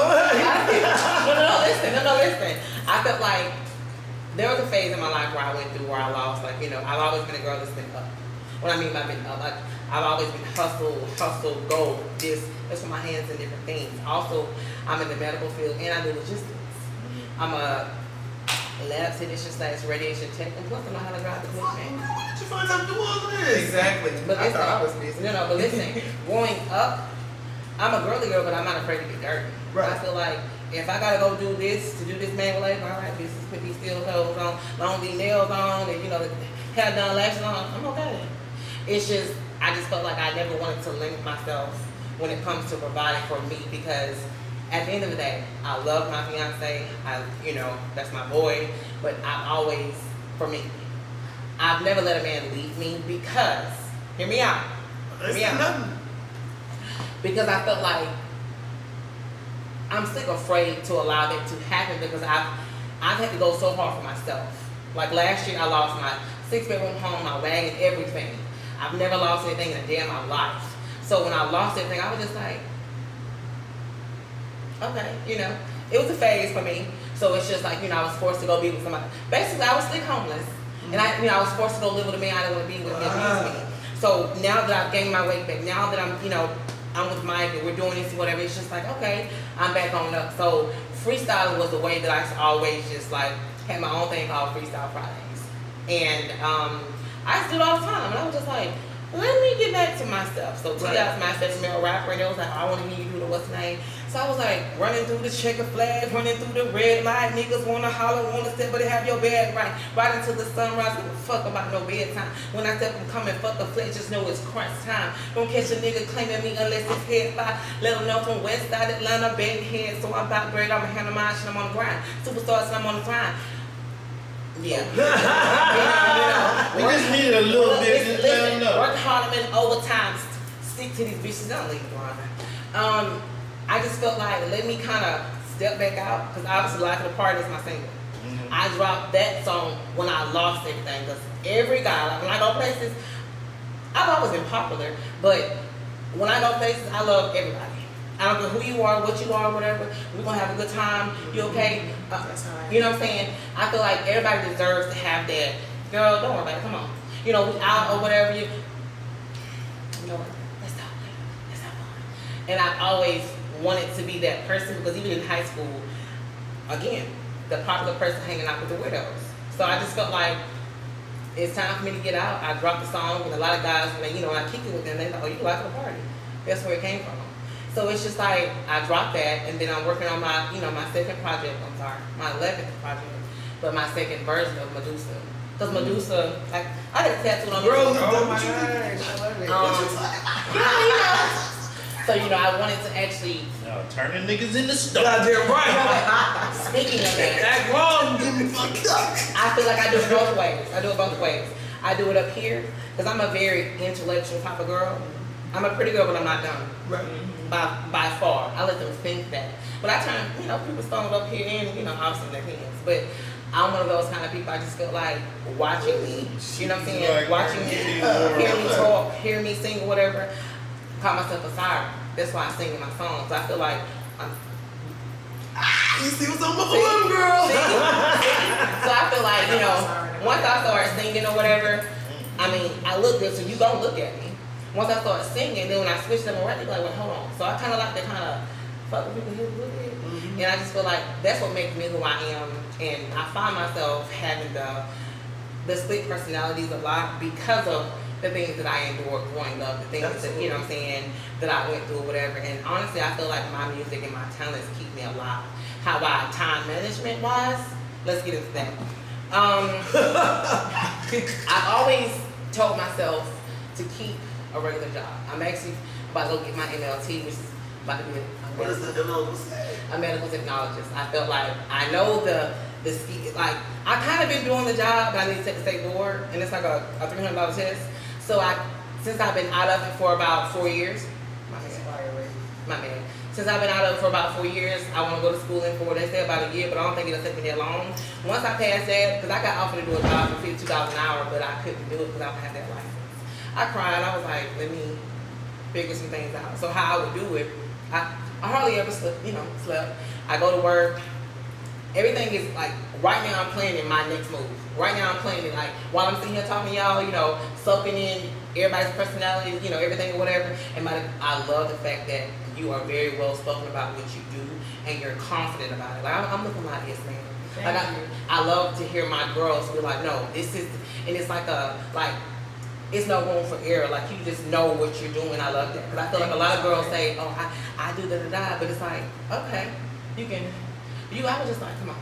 listen. I felt like there was a phase in my life where I went through where I lost, I've always been a girl that's been up. What I mean by been up, like, I've always been hustle, go, this for my hands in different things. Also, I'm in the medical field and I do logistics. I'm a lab technician / radiation tech, and plus I know how to drive the equipment. Where did you find time to do all this? Exactly. But I listen, thought I was busy. but listen, growing up, I'm a girly girl, but I'm not afraid to get dirty. Right. I feel like if I gotta go do this to do this manual labor, all right, business, put these steel toes on, long these nails on, and hair done, lashes on, I'm okay. It's just, I just felt like I never wanted to limit myself when it comes to providing for me, because at the end of the day, I love my fiance. That's my boy. But I always, for me, I've never let a man leave me because, hear me out. Hear me out. Nothing. Because I felt like I'm still afraid to allow that to happen because I've had to go so hard for myself. Like last year, I lost my 6-bedroom home, my wagon, everything. I've never lost anything in a day of my life. So when I lost everything, I was just like, okay, it was a phase for me. So it's just like, I was forced to go be with somebody. Basically, I was still homeless. And I was forced to go live with a man I didn't want to be with, he abused me. So now that I've gained my weight back, now that I'm with Mike and we're doing this and whatever, it's just like, okay, I'm back on up. So freestyling was the way that I always just like had my own thing called Freestyle Fridays. And I used to do it all the time. And I was just like, let me get back to my stuff. So T.I.'s my special male rapper, and it was like, I want to hear you do the what's name. So I was like running through the checker flag, running through the red light. Niggas wanna holler, wanna step, but they have your bag right until the sunrise. Give a fuck about no bedtime. When I step, I'm coming, fuck the flex, just know it's crunch time. Don't catch a nigga claiming me unless it's head fly. Let them know from West Side Atlanta, big head. So I'm about bread, I'ma handle mine, shit, I'm on the grind. Superstars, and I'm on the grind. Yeah. We just needed a little bit. Just let them know. Work hard and overtime. Stick to these bitches. Don't leave blind. I just felt like let me kind of step back out because obviously Life of the Party is my single. Mm-hmm. I dropped that song when I lost everything because every guy, like when I go places, I've always been popular, but when I go places, I love everybody. I don't care who you are, what you are, whatever. We're gonna have a good time. You okay? That's right. You know what I'm saying? I feel like everybody deserves to have that. Girl, don't worry about it. Come on. You know, we out or whatever. You know what? Let's talk later. Let's have fun. And I've always wanted to be that person because even in high school, again, the popular person hanging out with the widows. So I just felt like it's time for me to get out. I dropped the song, and a lot of guys, when they, I kick it with them, they like, oh, you like the party. That's where it came from. So it's just like I dropped that, and then I'm working on my, my second project. I'm sorry, my 11th project, but my second version of Medusa. Because Medusa, like I got a tattoo on me. Girl, Oh my gosh, I love it. So I wanted to actually. No, turning niggas into stone. Goddamn right. Speaking of that, Act wrong, get me fucked up. I feel like I do it both ways. I do it up here because I'm a very intellectual type of girl. I'm a pretty girl, but I'm not dumb. Right. By far. I let them think that. But I turn, people stoned up here and, obviously their hands. But I'm one of those kind of people. I just feel like watching me, you know what I'm saying? Like, watching me, hear me talk, hear me sing or whatever. Call myself a siren. That's why I sing in my songs. I feel like I'm. You see what's on my phone, girl? So I feel like, once I start singing or whatever, I look good, so you gonna look at me. Once I start singing, then when I switch them around, they be like, wait, hold on. So I kind of like to fuck with people here a little bit. Mm-hmm. And I just feel like that's what makes me who I am. And I find myself having the split personalities a lot because of the things that I endured growing up, the things Absolutely. that, that I went through or whatever. And honestly, I feel like my music and my talents keep me alive. How about time management wise? Let's get into that. I've always told myself to keep a regular job. I'm actually about to go get my MLT, which is about to be What is the MLT say? a medical technologist. I felt like I know the like I kind of been doing the job, but I need to take the state board, and it's like a $300 test. So since I've been out of it for about 4 years, my man. Since I've been out of it for about 4 years, I want to go to school in 4. They say about a year, but I don't think it'll take me that long. Once I pass that, because I got offered to do a job for $52 an hour, but I couldn't do it because I don't have that license. I cried. I was like, let me figure some things out. So how I would do it, I hardly ever slept. I go to work. Everything is like, right now I'm planning my next move. Right now I'm planning, like, while I'm sitting here talking to y'all, soaking in everybody's personalities, everything or whatever. And I love the fact that you are very well spoken about what you do and you're confident about it. Like, I'm looking like this, man. I love to hear my girls be like, no, this is, and it's like it's no room for error. Like, you just know what you're doing. I love that. Because I feel like a lot of girls say, oh, I do da-da-da. But it's like, okay, I was just like, come on.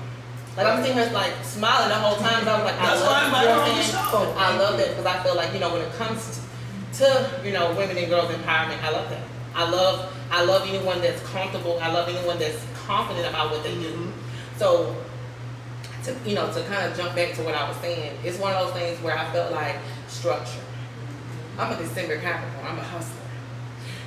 Like, I'm sitting here, like, smiling the whole time. So I was like, I love that because I feel like, when it comes to women and girls empowerment, I love that. I love anyone that's comfortable. I love anyone that's confident about what they do. So, to kind of jump back to what I was saying, it's one of those things where I felt like structure. I'm a December Capricorn. I'm a hustler.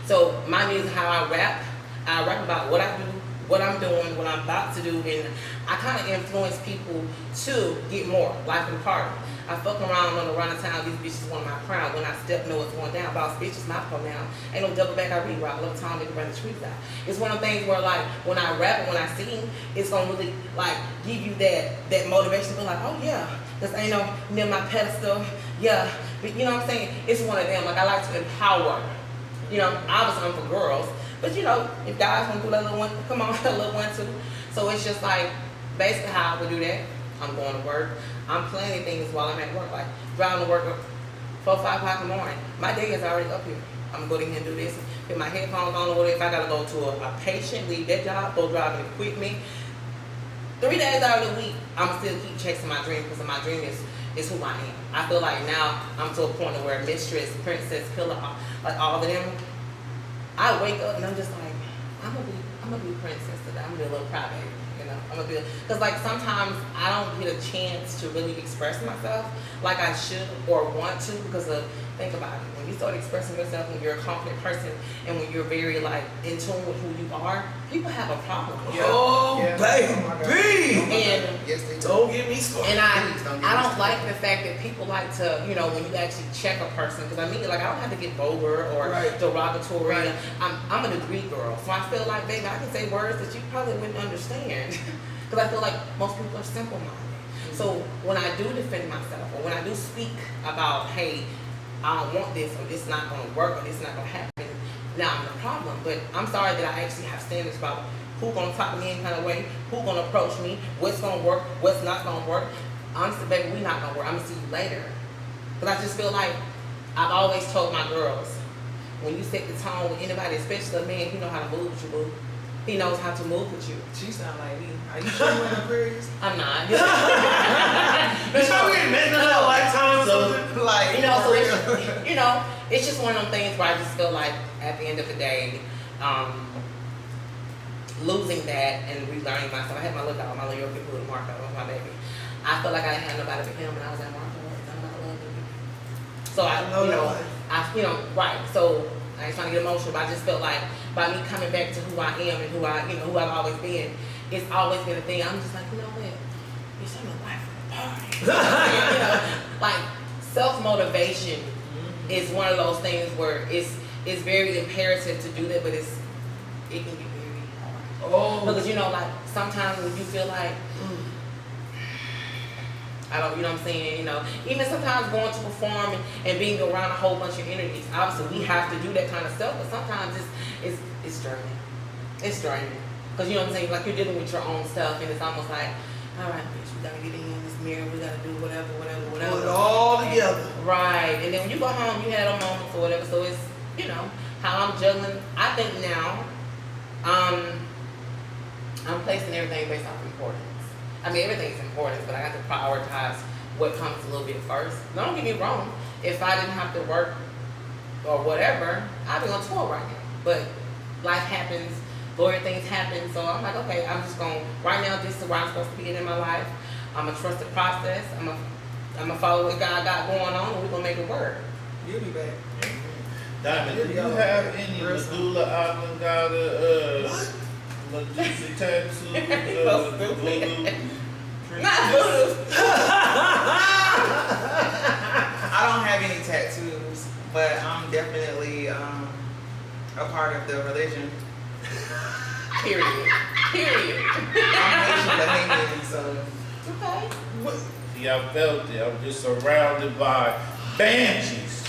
So my music, how I rap about what I do, what I'm doing, what I'm about to do, and I kind of influence people to get more. Life and party. I fuck around on the run of town. These bitches want my crown. When I step, know what's going down. Boss bitches, my pronoun. Ain't no double back. I reroute. Love time they can run the streets out. It's one of the things where, like, when I rap and when I sing, it's gonna really like give you that motivation to be like, oh yeah, this ain't no near my pedestal. Yeah, but you know what I'm saying? It's one of them. Like, I like to empower. Obviously I'm for girls, but if guys want to do that little one, come on, a little one too. So it's just like basically how I would do that. I'm going to work. I'm planning things while I'm at work, like driving to work 4, 5 o'clock in the morning. My day is already up here. I'm gonna go in here and do this, get my headphones on or whatever. If I gotta go to a patient, leave that job, go drive an equipment. 3 days out of the week, I'm still keep chasing my dream because my dream is who I am. I feel like now I'm to a point where Misstress, Princess, Killer, like all of them, I wake up and I'm just like, I'm gonna be princess today. I'm gonna be a little crybaby, you know. I'm gonna be, cause like sometimes I don't get a chance to really express myself like I should or want to because of, think about it. When you start expressing yourself, when you're a confident person and when you're very like in tune with who you are, people have a problem with you. Oh, Yeah. baby. And Yes, they do. Don't get me started. And Please don't get I me don't started. like the fact that people like to, you know, when you actually check a person, because I mean, like, I don't have to get vulgar or Right. derogatory. Right. I'm a degree girl, so I feel like, baby, I can say words that you probably wouldn't understand, because I feel like most people are simple-minded. So when I do defend myself, or when I do speak about, hey, I don't want this, or this not going to work, or this not going to happen, now I'm the problem. But I'm sorry that I actually have standards about who's going to talk to me any kind of way, who's going to approach me, what's going to work, what's not going to work. Honestly, baby, we not going to work. I'm going to see you later. But I just feel like I've always told my girls, when you set the tone with anybody, especially a man, he know how to move with you, boo. He knows how to move with you. She sound like me. Are you sure you in Aquarius? I'm not. You know we ain't met in a lifetime or So- something? Like, You know, so for it's, real. you know, it's just one of them things where I just feel like at the end of the day, losing that and relearning myself. I had my little dog, my little Yorkie Poodle, Marco, was my baby. I felt like I didn't have nobody but him when I was at Marco. I'm not loving him. So I, know you know, that. you know, right. So I ain't trying to get emotional, but I just felt like by me coming back to who I am and who I've always been, it's always been a thing. I'm just like, you know what? Bitch, I'm a wife for the party. You know, like self-motivation is one of those things where it's very imperative to do that, but it can get very hard. Oh. Because you know, like sometimes when you feel like I don't, you know what I'm saying, you know, even sometimes going to perform and being around a whole bunch of entities, obviously we have to do that kind of stuff, but sometimes it's draining. It's draining. Because you know what I'm saying, like you're dealing with your own stuff and it's almost like, all right, bitch, we gotta get in this mirror, we gotta do whatever. Put it all together. Right. And then when you go home, you had a moment or whatever, so it's, you know, how I'm juggling. I think now, I'm placing everything based off importance. I mean, everything's important, but I got to prioritize what comes a little bit first. Don't get me wrong. If I didn't have to work or whatever, I'd be on tour right now. But life happens, lawyer things happen, so I'm like, okay, I'm just going, right now, this is where I'm supposed to be in my life. I'm going to trust the process. I'm going to follow what God got going on, and we're going to make it work. You'll be back. Diamond, do you have any medulla oblongata, Medusa tattoo, So stupid. voodoo, Not voodoo. I don't have any tattoos, but I'm definitely a part of the religion. Period. I'm Asian Bahamian, so Okay. What? See, I felt it. I'm just surrounded by banshees.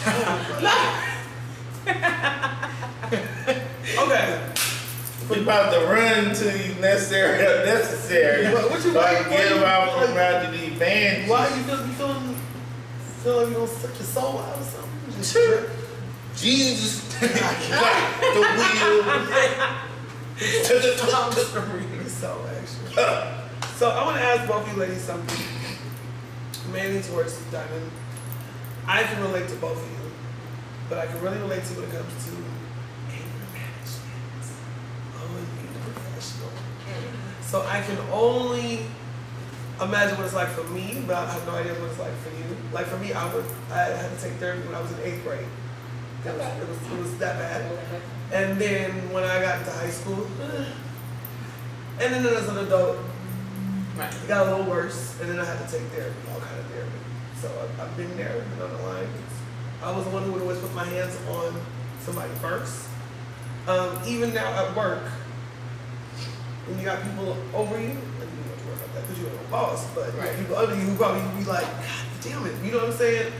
Okay. We about to run to you necessary or unnecessary. What you So I can why get you- out from around to these banshees. Why you feel like you gonna suck your soul out or something? Just trip. Jesus got the wheel to the top. So actually. So I want to ask both of you ladies something. Mainly towards Diamond. I can relate to both of you, but I can really relate to when it comes to anger management. Oh, and being a professional. So I can only imagine what it's like for me, but I have no idea what it's like for you. Like for me, I had to take therapy when I was in 8th grade. It was that bad. And then when I got into high school, and then as an adult, Right. it got a little worse, and then I had to take therapy, all kind of therapy. So I've been there, been on the line. I was the one who would always put my hands on somebody first. Even now at work, when you got people over you, and you don't have to worry about that because you're a boss, but you got people under you who probably be like, God damn it, you know what I'm saying?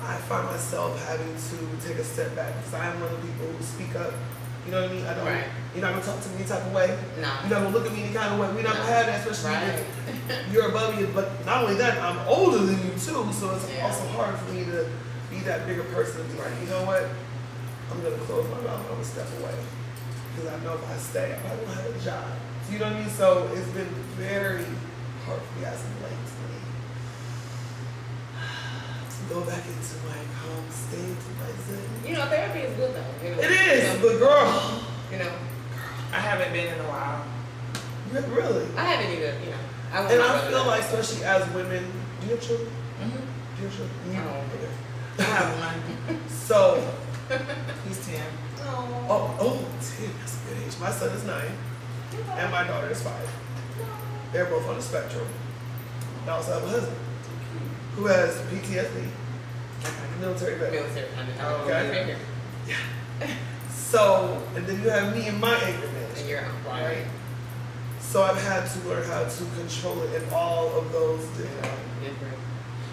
I find myself having to take a step back because I'm one of the people who speak up. You know what I mean? I don't. Right. You're not gonna talk to me any type of way. No. You're not gonna look at me any kind of way. We're not gonna have that, especially Right. if you're above me. But not only that, I'm older than you too, so it's Yeah. also hard for me to be that bigger person and be like, you know what? I'm gonna close my mouth. I'm gonna step away because I know if I stay, I won't have a job. You know what I mean? So it's been very hard for me as of late to go back into my calm state, to my zen. You know, therapy is good though. You know, It is, but girl, You know, I haven't been in a while. really. I haven't either. You know, And I feel like, especially as women, do you have children? Mm-hmm. Do you have children? No. Okay. I have one. So, He's 10. oh, 10, that's a good age. My son is 9, and my daughter is 5. They're both on the spectrum. I also have a husband who has PTSD, military veteran. Military. Okay. So, and then you have me and my anger And management, you're out. right? So I've had to learn how to control it in all of those different Different.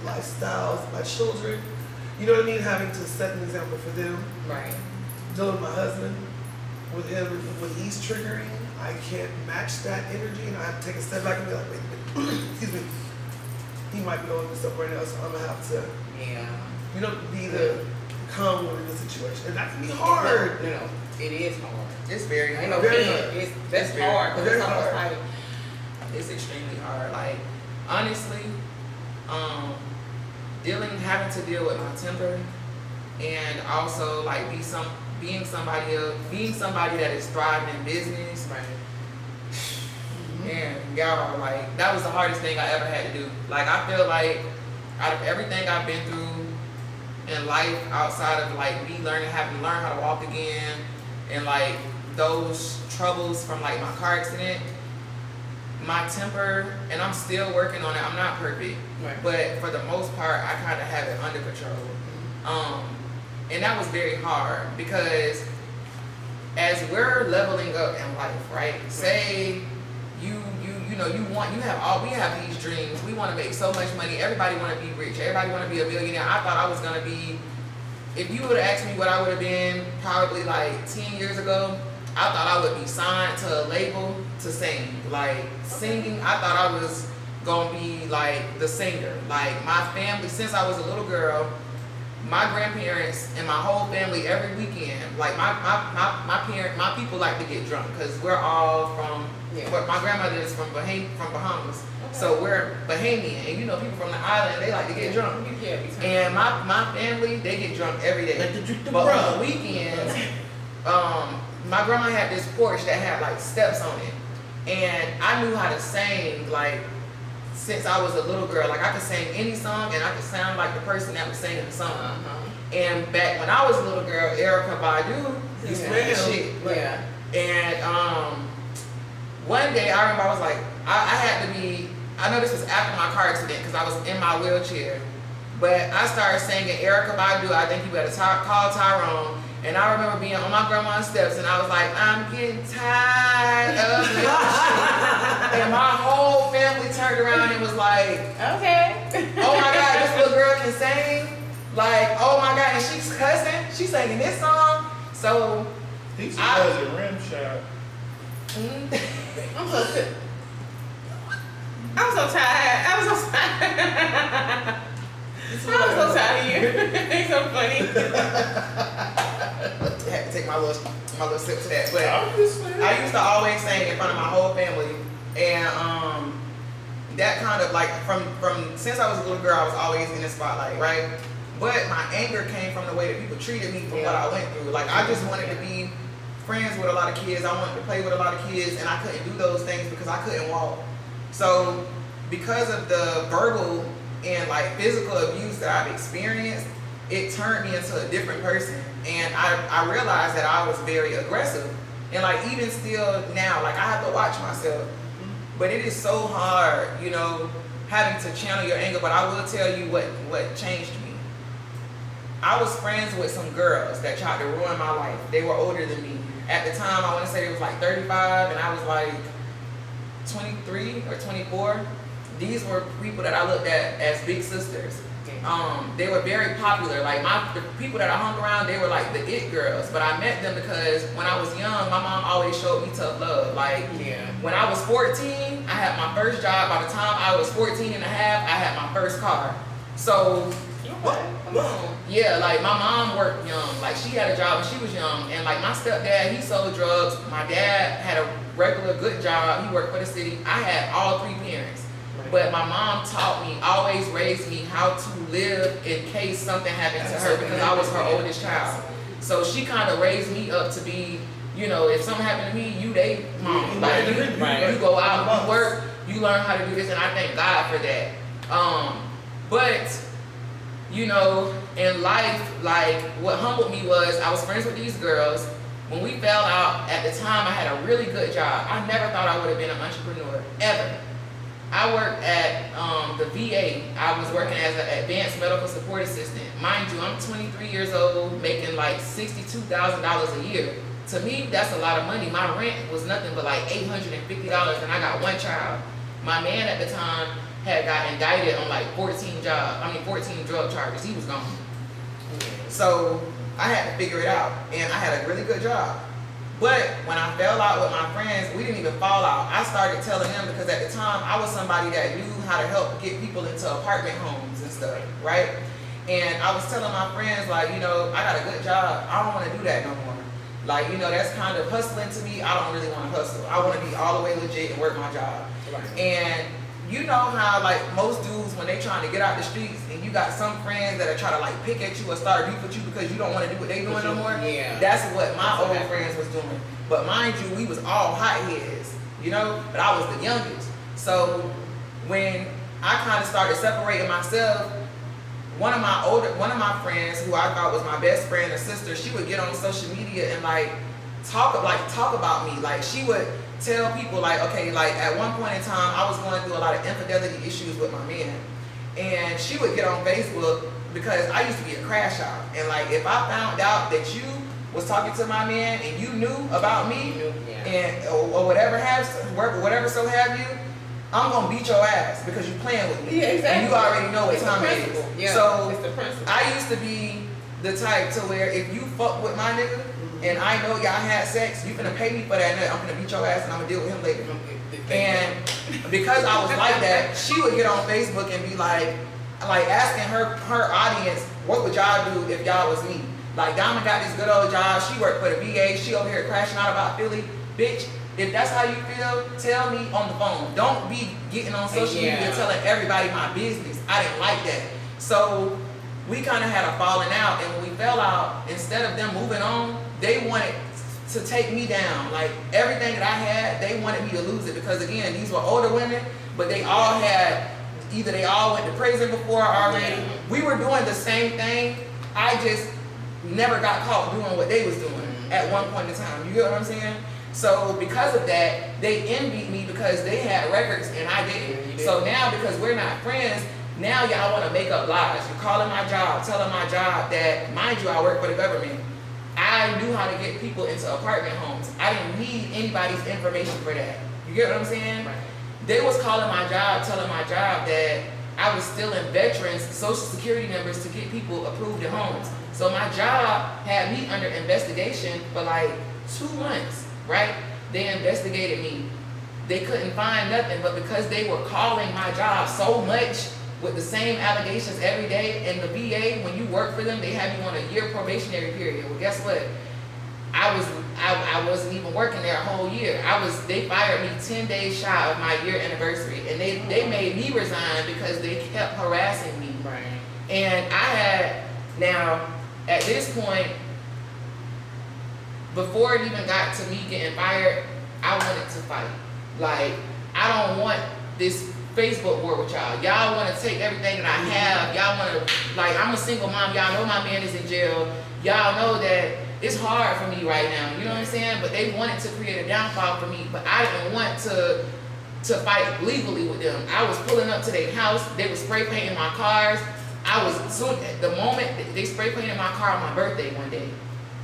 lifestyles, my children. You know what I mean? Having to set an example for them. Right. Dealing with my husband, with him, when he's triggering, I can't match that energy, and I have to take a step back and be like, wait a minute, excuse me. He might be going through stuff right now, so I'm gonna have to, Yeah. you know, be the calm one in the situation, and that can be hard. No, it is hard. It's very Ain't hard. no Very kid. hard. That's Very hard because very it's almost hard. like It's extremely hard. Like, honestly, having to deal with my temper, and also like being somebody that is thriving in business. right. Man, y'all, like that was the hardest thing I ever had to do. Like, I feel like out of everything I've been through in life, outside of like me having to learn how to walk again, and like those troubles from like my car accident, my temper, and I'm still working on it. I'm not perfect, Right. but for the most part, I kind of have it under control. And that was very hard because as we're leveling up in life, right? Say we have these dreams. We want to make so much money. Everybody want to be rich. Everybody want to be a millionaire. I thought I was gonna be. If you would have asked me what I would have been probably like 10 years ago, I thought I would be signed to a label to sing. Like singing, I thought I was gonna be like the singer. Like my family, since I was a little girl, my grandparents and my whole family every weekend, like my people like to get drunk because we're all from. Yeah. But my grandmother is from Bahamas, Okay. so we're Bahamian, and you know people from the island, they like to get drunk. Yeah. And my family, they get drunk every day. Like to drink the But rum. on the weekends, my grandma had this porch that had like steps on it, and I knew how to sing like since I was a little girl. Like I could sing any song, and I could sound like the person that was singing the song. And back when I was a little girl, Erykah Badu used to Yeah. make this shit. Yeah. And one day I remember I was like, I had to be. I know this was after my car accident because I was in my wheelchair. But I started singing Erykah Badu, I think you better call Tyrone. And I remember being on my grandma's steps and I was like, I'm getting tired of this shit. And my whole family turned around and was like, Okay. oh my God, this little girl can sing. Like, oh my God, and she's cussing. She's singing this song. So, He was a rim shot. I'm so sick. I'm so tired. I'm so tired. I'm so tired of you. It's so funny. I had to take my little sip to that. But I'm just saying. I used to always sing in front of my whole family, and that kind of like from since I was a little girl, I was always in the spotlight, right? But my anger came from the way that people treated me from what I went through. Like I just wanted to be friends with a lot of kids. I wanted to play with a lot of kids, and I couldn't do those things because I couldn't walk. So because of the verbal and like physical abuse that I've experienced, it turned me into a different person. And I realized that I was very aggressive. And like even still now, like I have to watch myself. But it is so hard, you know, having to channel your anger. But I will tell you what changed me. I was friends with some girls that tried to ruin my life. They were older than me. At the time, I want to say it was like 35, and I was like 23 or 24. These were people that I looked at as big sisters. They were very popular. Like the people that I hung around, they were like the it girls. But I met them because when I was young, my mom always showed me tough love. Like when I was 14, I had my first job. By the time I was 14 and a half, I had my first car. So Okay, come on. yeah, like my mom worked young. Like she had a job when she was young, and like my stepdad, he sold drugs. My dad had a regular good job. He worked for the city. I had all three parents, but my mom taught me, always raised me how to live in case something happened to her because I was her oldest child. So she kind of raised me up to be, you know, if something happened to me, you they mom. Like you go out, you work, you learn how to do this, and I thank God for that. But you know, in life, like what humbled me was I was friends with these girls. When we fell out, at the time I had a really good job. I never thought I would have been an entrepreneur, ever. I worked at the VA. I was working as an advanced medical support assistant. Mind you, I'm 23 years old, making like $62,000 a year. To me, that's a lot of money. My rent was nothing but like $850, and I got one child. My man at the time had got indicted on like 14 drug charges. He was gone. So I had to figure it out, and I had a really good job. But when I fell out with my friends, we didn't even fall out. I started telling them because at the time I was somebody that knew how to help get people into apartment homes and stuff, right? And I was telling my friends, like, you know, I got a good job. I don't want to do that no more. Like, you know, that's kind of hustling to me. I don't really want to hustle. I want to be all the way legit and work my job. Right. And you know how like most dudes when they trying to get out the streets and you got some friends that are trying to like pick at you or start beef with you because you don't want to do what they doing no more. Yeah. That's what my old friends was doing. But mind you, we was all hotheads, you know, but I was the youngest. So when I kind of started separating myself, one of my friends who I thought was my best friend or sister, she would get on social media and like talk about me. Like she would tell people like, okay, like at one point in time, I was going through a lot of infidelity issues with my man. And she would get on Facebook because I used to be a crash out. And like, if I found out that you was talking to my man and you knew about me and or whatever so have you, I'm gonna beat your ass because you playing with me. Yeah, exactly. And you already know what time it is. Yeah, so it's the principle. I used to be the type to where if you fuck with my nigga, and I know y'all had sex, you finna pay me for that nut. I'm gonna beat your ass and I'm gonna deal with him later. And because I was like that, she would get on Facebook and be like asking her audience, what would y'all do if y'all was me? Like Diamond got this good old job, she worked for the VA, she over here crashing out about Philly. Bitch, if that's how you feel, tell me on the phone. Don't be getting on social media telling everybody my business. I didn't like that. So we kind of had a falling out, and when we fell out, instead of them moving on, they wanted to take me down. Like everything that I had, they wanted me to lose it because again, these were older women, but they all had, either they all went to prison before already. We were doing the same thing. I just never got caught doing what they was doing at one point in time. You get what I'm saying? So because of that, they envied me because they had records and I didn't. So now because we're not friends, now y'all want to make up lies. You're calling my job, telling my job that, mind you, I work for the government. I knew how to get people into apartment homes. I didn't need anybody's information for that. You get what I'm saying? Right. They was calling my job, telling my job that I was stealing veterans' social security numbers to get people approved in homes. So my job had me under investigation for like 2 months, right? They investigated me. They couldn't find nothing, but because they were calling my job so much with the same allegations every day, and the VA, when you work for them, they have you on a year probationary period. Well, guess what? I wasn't even working there a whole year. They fired me 10 days shy of my year anniversary, and they made me resign because they kept harassing me. Right. And I had, now, at this point, before it even got to me getting fired, I wanted to fight. Like, I don't want this Facebook war with y'all. Y'all want to take everything that I have. Y'all want to, like, I'm a single mom. Y'all know my man is in jail. Y'all know that it's hard for me right now. You know what I'm saying? But they wanted to create a downfall for me. But I didn't want to fight legally with them. I was pulling up to their house. They were spray painting my cars. The moment they spray painted my car on my birthday one day,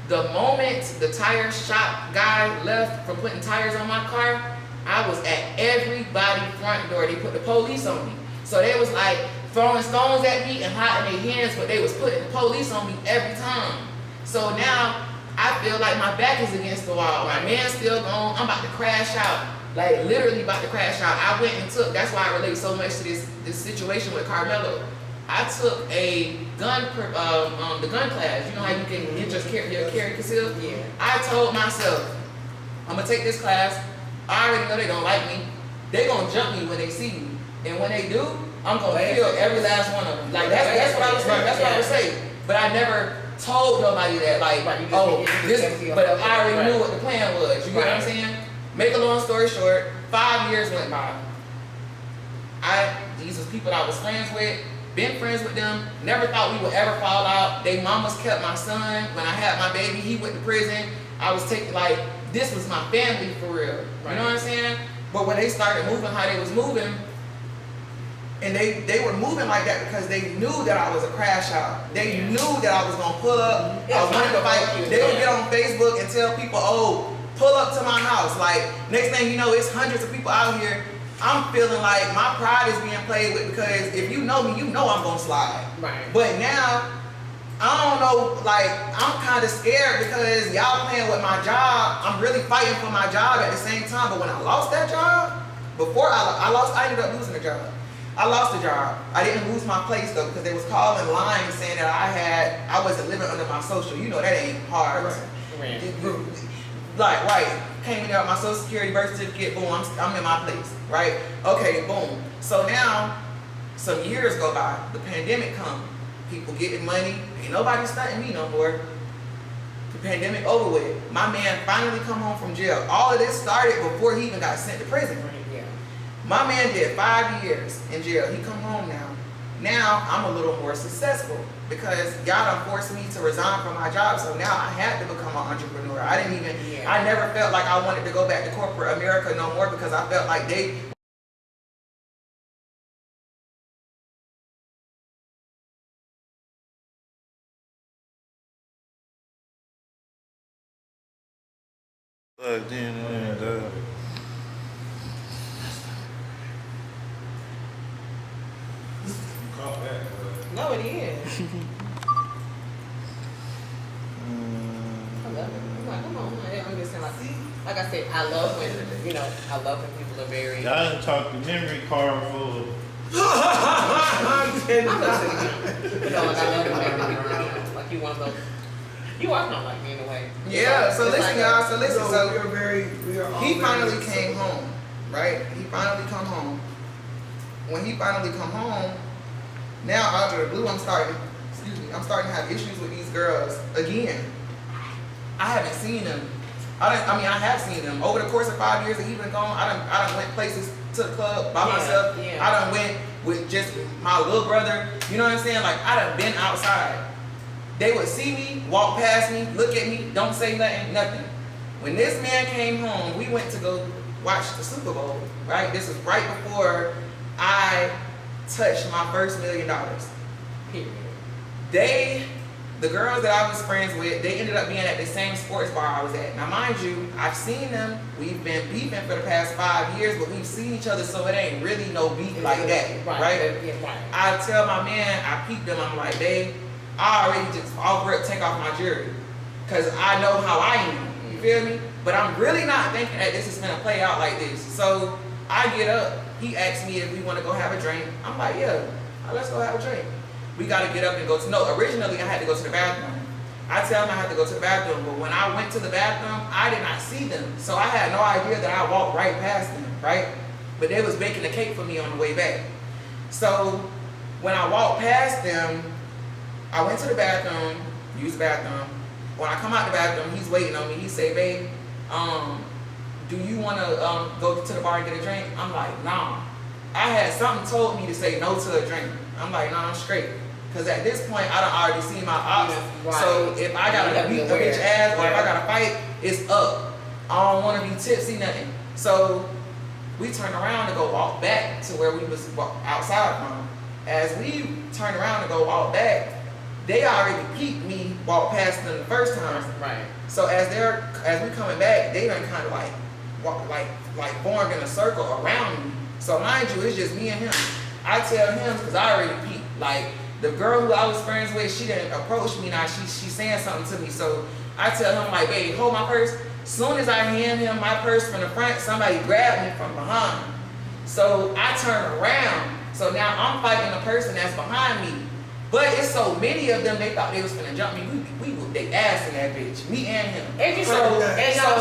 the moment the tire shop guy left from putting tires on my car, I was at everybody's front door. They put the police on me. So they was like throwing stones at me and hiding their hands, but they was putting the police on me every time. So now I feel like my back is against the wall. My man's still gone. I'm about to crash out. Like literally about to crash out. I went and took, that's why I relate so much to this situation with Carmelo. I took a the gun class. You know how you can get your carry concealed? Yeah. I told myself, I'm gonna take this class. I already know they don't like me. They gonna jump me when they see me, and when they do, I'm gonna kill every last one of them. Like that's what I was saying. That's what I was saying. But I never told nobody that. Like, But I already knew what the plan was. You get what I'm saying? Make a long story short, 5 years went by. These was people I was friends with. Been friends with them, never thought we would ever fall out. They mamas kept my son. When I had my baby, he went to prison. I was taking, like, this was my family for real. You know what I'm saying? But when they started moving how they was moving, and they were moving like that because they knew that I was a crash out. They knew that I was gonna pull up. I wanted to fight. They would get on Facebook and tell people, oh, pull up to my house. Like, next thing you know, it's hundreds of people out here. I'm feeling like my pride is being played with because if you know me, you know I'm gonna slide. Right. But now, I don't know, like, I'm kind of scared because y'all playing with my job. I'm really fighting for my job at the same time. But when I lost that job, before I ended up losing the job. I lost the job. I didn't lose my place though because they was calling lying saying that I wasn't living under my social. You know that ain't hard. Right. Right. Came in there with my social security, birth certificate, boom, I'm in my place, right? Okay, boom. So now, some years go by, the pandemic come, people getting money, ain't nobody stunting me no more. The pandemic over with. My man finally come home from jail. All of this started before he even got sent to prison. Yeah. My man did 5 years in jail. He come home now. Now I'm a little more successful because y'all done forced me to resign from my job. So now I had to become an entrepreneur. I never felt like I wanted to go back to corporate America no more because I felt like they plugged in and No, it is. I love it. I'm like, come on. I'm just saying, like I said, I love when people are very. y'all done talked the memory card full of I'm just saying, like, I love when like you one of those. You are not like me in a way. Yeah, so It's listen, like y'all. So listen, so we are all he very finally successful. came home, right? He finally come home. When he finally come home, now out of the blue, I'm starting to have issues with these girls again. I haven't seen them. I have seen them over the course of 5 years that he's been gone. I done went places to the club by myself. Yeah. I done went with just my little brother. You know what I'm saying? Like I done been outside. They would see me, walk past me, look at me, don't say nothing. When this man came home, we went to go watch the Super Bowl, right? This was right before I touched my first $1 million. Period. The girls that I was friends with, they ended up being at the same sports bar I was at. Now mind you, I've seen them, we've been beefing for the past 5 years, but we've seen each other so it ain't really no beef like that, right? Yeah, right. I tell my man, I peep them, I'm like, babe, I already just offer up, take off my jewelry. Cause I know how I am, you feel me? But I'm really not thinking that this is gonna play out like this. So I get up, he asks me if we wanna go have a drink. I'm like, yeah, let's go have a drink. We gotta get up and go to, no, originally I had to go to the bathroom. I tell him I had to go to the bathroom, but when I went to the bathroom, I did not see them. So I had no idea that I walked right past them, right? But they was baking a cake for me on the way back. So when I walked past them, I went to the bathroom, used the bathroom. When I come out the bathroom, he's waiting on me. He say, babe, do you want to go to the bar and get a drink? I'm like, nah. I had something told me to say no to a drink. I'm like, nah, I'm straight. Because at this point, I done already seen my options. Right. So if I got to beat a bitch ass or if I got to fight, it's up. I don't want to be tipsy, nothing. So we turned around to go walk back to where we was outside from. As we turned around to go walk back, they already peeped me walk past them the first time. Right. So as we coming back, they done kind of like walk like formed in a circle around me. So mind you, it's just me and him. I tell him because I already peeped. Like the girl who I was friends with, she didn't approach me now. She's saying something to me. So I tell him like, babe, hold my purse. Soon as I hand him my purse from the front, somebody grabbed me from behind. So I turn around So now I'm fighting the person that's behind me. But it's so many of them, they thought they was finna jump me. We whooped they ass in that bitch. Me and him. So they kick us out.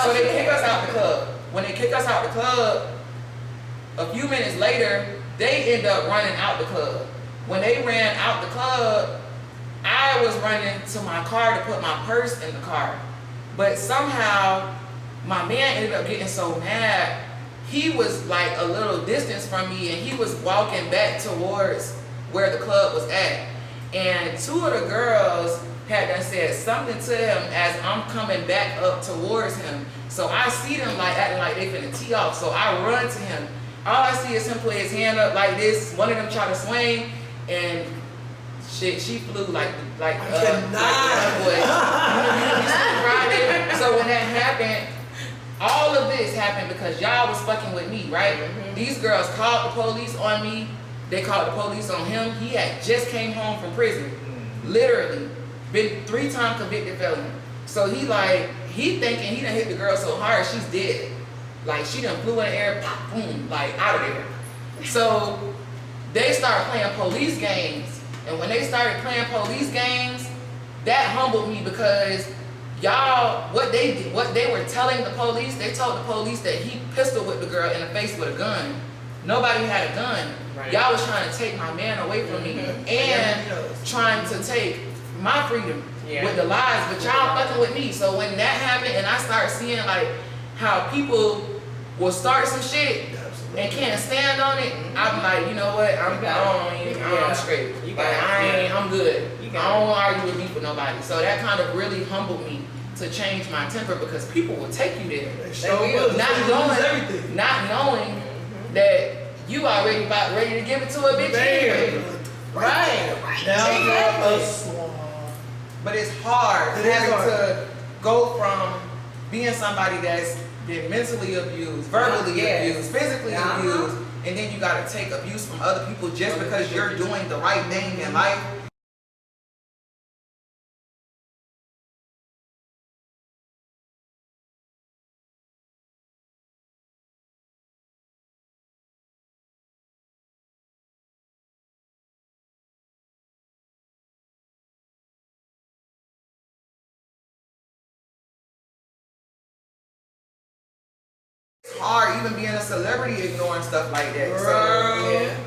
So they kick us out the club. When they kick us out the club, a few minutes later, they end up running out the club. When they ran out the club, I was running to my car to put my purse in the car. But somehow, my man ended up getting so mad. He was like a little distance from me, and he was walking back towards where the club was at. And two of the girls had done said something to him as I'm coming back up towards him. So I see them like acting like they finna tee off. So I run to him. All I see is him put his hand up like this. One of them tried to swing, and shit, she flew like boy. So when that happened, all of this happened because y'all was fucking with me, right? Mm-hmm. These girls called the police on me. They called the police on him. He had just came home from prison. Mm-hmm. Literally. Been 3-time convicted felon. So he thinking he done hit the girl so hard she's dead. Like she done flew in the air, pop, boom, like out of there. So they started playing police games. And when they started playing police games, that humbled me because y'all, what they were telling the police, they told the police that he pistol whipped the girl in the face with a gun. Nobody had a gun. Right. Y'all was trying to take my man away from me and trying to take my freedom with the lies, but y'all fucking with me. So when that happened and I started seeing like how people will start some shit and can't stand on it, I'm like, you know what, I'm straight. I'm good. I don't want to argue with beef with nobody. So that kind of really humbled me to change my temper because people will take you there. Not knowing that you already about ready to give it to a bitch anyway. Right. But it's hard to go from being somebody that's been mentally abused, verbally abused, physically abused, and then you gotta take abuse from other people just because you're doing the right thing in life. It's hard even being a celebrity ignoring stuff like that.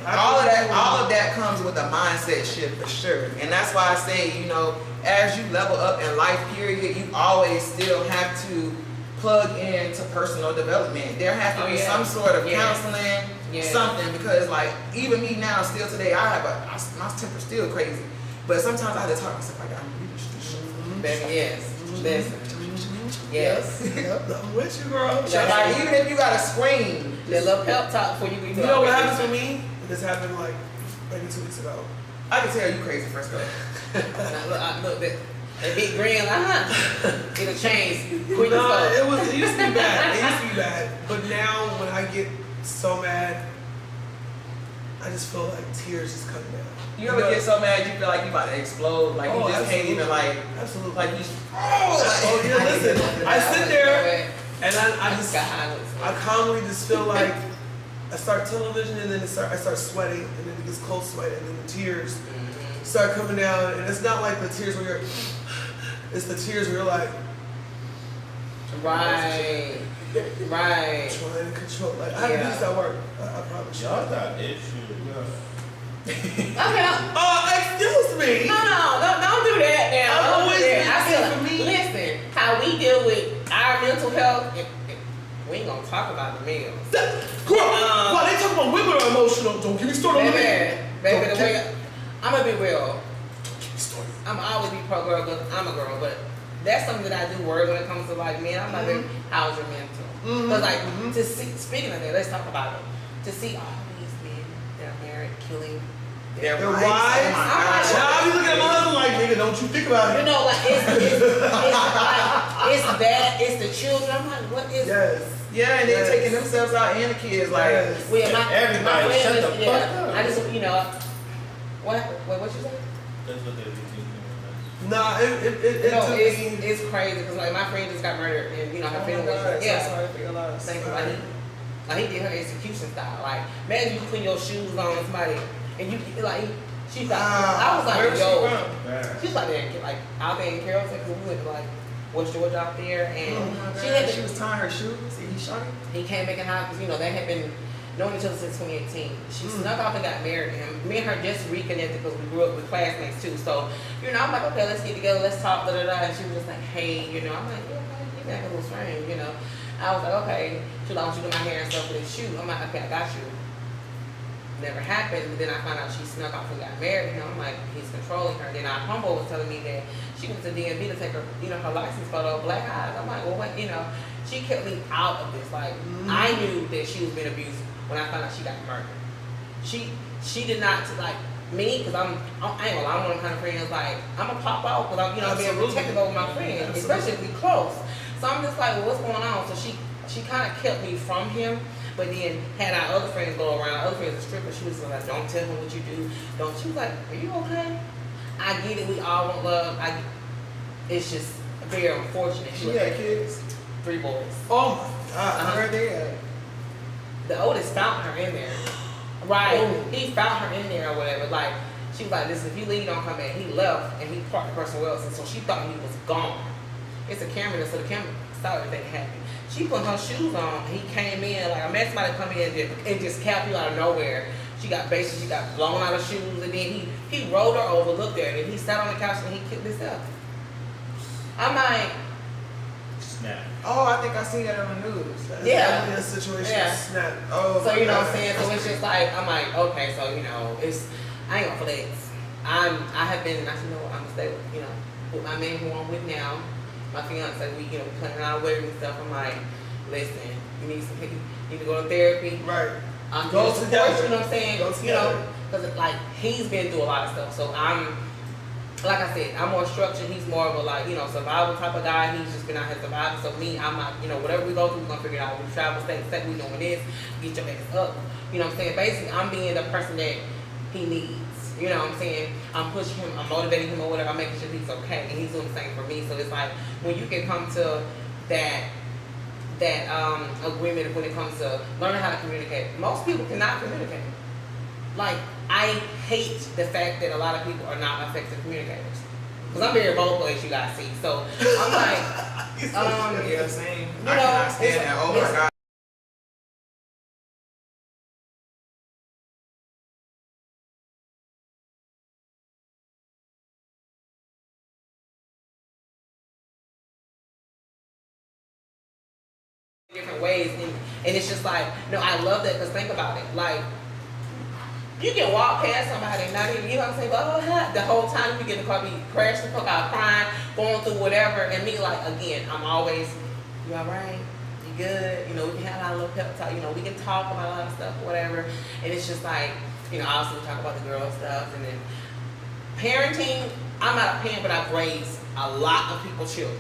All of that comes with a mindset shift for sure. And that's why I say, you know, as you level up in life period, you always still have to plug into personal development. There has to be some sort of counseling, something, because like even me now, still today, my temper's still crazy. But sometimes I have to talk to myself like, I'm really listen. Yes. I'm with you, girl. Like, even if you gotta scream, that little pep talk before you be. You know what happened to me? This happened like maybe 2 weeks ago. I can tell you crazy first go. Look, that big grin, it'll change. It used to be bad. But now when I get so mad, I just feel like tears just coming down. You ever get so mad you feel like you about to explode? Like you just can't even like. Absolutely. Like you. Listen. I sit there and I calmly just feel like I start television and then I start sweating and then it gets cold sweat and then the tears start coming down, and it's not like the tears where it's the tears where you're like right. Trying to control. Like I have these at work. I promise you. Y'all got issues. Okay. Excuse me. No, don't do that now. Don't do that. Listen, how we deal with our mental health, we ain't gonna talk about the males. Girl, why they talk about women are emotional? Don't get me started on the men. Baby, I'm gonna be real. Don't get me started. I'm always be pro girl, but I'm a girl, but that's something that I do worry when it comes to like men. I'm like, how's your mental? Because like to see, speaking of that, let's talk about it. To see all these men that are married killing their wives. I'll be looking at my husband like, nigga, don't you think about it. You know, like it's that, it's the children. I'm like, what is? Yeah, and they're taking themselves out and the kids. Like, everybody, shut the fuck up. I just, you know, what you say? That's what they're thinking. Nah, it's crazy because like my friend just got murdered and you know her family was sorry for your loss. Thank you. Like he did her execution style. Like imagine you putting your shoes on somebody and you like she thought I was like, where was yo, she from? she's like there, like out there in Carrollton, because we went to like West Georgia out there, and She was tying her shoes and he shot her. he came back in the house because they had been knowing each other since 2018. She snuck off and got married to him. Me and her just reconnected because we grew up with classmates too. So I'm like, okay, let's get together, let's talk, And she was just like, hey, I'm like, yeah, you act a little strange, I was like, okay. She was like, I want you to do my hair and stuff with this shoe. I'm like, okay, I got you. Never happened. But then I found out she snuck off and got married. I'm like, he's controlling her. Then our homeboy was telling me that she went to DMV to take her, her license photo, black eyes. I'm like, well, what, she kept me out of this. Like, I knew that she was being abused when I found out she got murdered. She did not like me because I ain't gonna lie, I'm one of the kind of friends like I'm gonna pop out because I'm being protective over my friends, especially if we close. So I'm just like, well, what's going on? So she kind of kept me from him. But then had our other friends go around, other friends are strippers, she was like, don't tell him what you do. She was like, are you okay? I get it, we all want love. It's just very unfortunate. She had kids? 3 boys. Oh my God, where are they at? The oldest found her in there. Right. Oh. He found her in there or whatever. Like, she was like, listen, if you leave, don't come back. He left and he parked the person else, and so she thought he was gone. It's a camera there, so the camera saw everything happen. She put her shoes on. He came in like I met somebody come in and just capped you out of nowhere. She got blown out of shoes, and then he rolled her over, looked at her, and he sat on the couch and he killed himself. I'm like, Snap. Oh, I think I seen that on the news. Yeah. That situation. Yeah. Snap. Oh, so what I'm saying. So it's just like I'm like, okay, so it's I ain't gonna flex. I have been. I said, no, I'm gonna stay with my man who I'm with now. My fiance, we planning our wedding and stuff. I'm like, listen, you need to go to therapy. Right. Go to together. You know what I'm saying? Go together. Because like he's been through a lot of stuff. So I'm, like I said, I'm more structured. He's more of a survival type of guy. He's just been out here surviving. So me, I'm not, whatever we go through, we're gonna figure it out. We travel, state to state, we doing this. Get your ass up. You know what I'm saying? Basically, I'm being the person that he needs. You know what I'm saying? I'm pushing him, I'm motivating him or whatever, I'm making sure he's okay, and he's doing the same for me. So it's like when you can come to that agreement when it comes to learning how to communicate. Most people cannot communicate. Like, I hate the fact that a lot of people are not effective communicators. Because I'm very vocal, as you guys see. So I'm like, yeah, same. I cannot stand that. Oh my God. Different ways, and it's just like, I love that, because think about it, like, you can walk past somebody and not even, what I'm saying, but the whole time you get in the car, be crash the fuck out, crying, going through whatever, and me, like, again, I'm always, you alright, you good, we can have our little pep talk, we can talk about a lot of stuff, whatever, and it's just like, obviously we talk about the girl stuff, and then parenting, I'm not a parent, but I've raised a lot of people's children,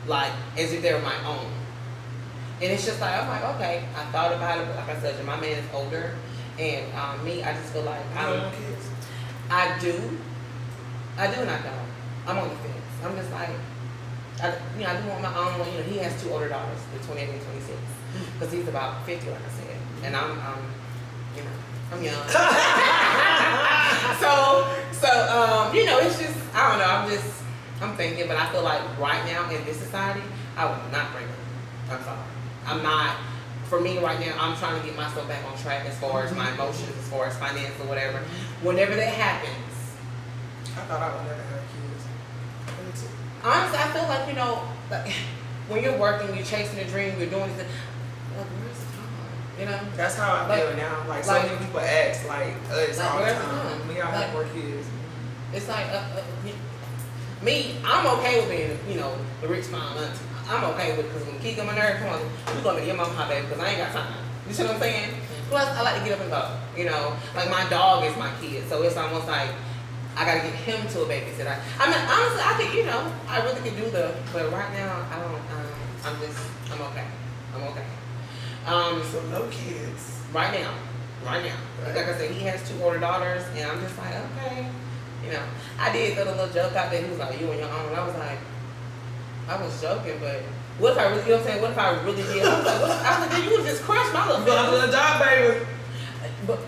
like, as if they were my own. And it's just like, I'm like, okay, I thought about it, but like I said, my man is older, and me, I just feel like You don't want kids? I do and I don't. I'm on the fence. I'm just like, I do want my own. He has 2 older daughters, they're 28 and 26, because he's about 50, like I said, and I'm young. It's just, I don't know. I'm thinking, but I feel like right now in this society, I would not bring her. I'm sorry. I'm not, for me right now, I'm trying to get myself back on track as far as my emotions, as far as finance or whatever. Whenever that happens. I thought I would never have kids. Honestly, I feel like, like, when you're working, you're chasing a dream, you're doing this, like, where's the time? That's how I feel now. Like, so many people ask, like, us all the time. We all have 4 kids. It's like, me, I'm okay with being, the rich mom auntie. I'm okay with it, because when kids come in there, come on, we're going to get mama hot baby, because I ain't got time. You see what I'm saying? Plus, I like to get up and go. Like, my dog is my kid, so it's almost like I got to get him to a babysitter. I mean, honestly, I could, I really could do but right now, I don't, I'm okay. I'm okay. So no kids. Right now. Right. Like I said, he has 2 older daughters, and I'm just like, okay. I did throw a little joke out there. He was like, you and your own. And I was like, I was joking, but What if I really, you know what I'm saying? What if I really did? I was like, then you would just crush my little You gonna feelings. do the job, baby. But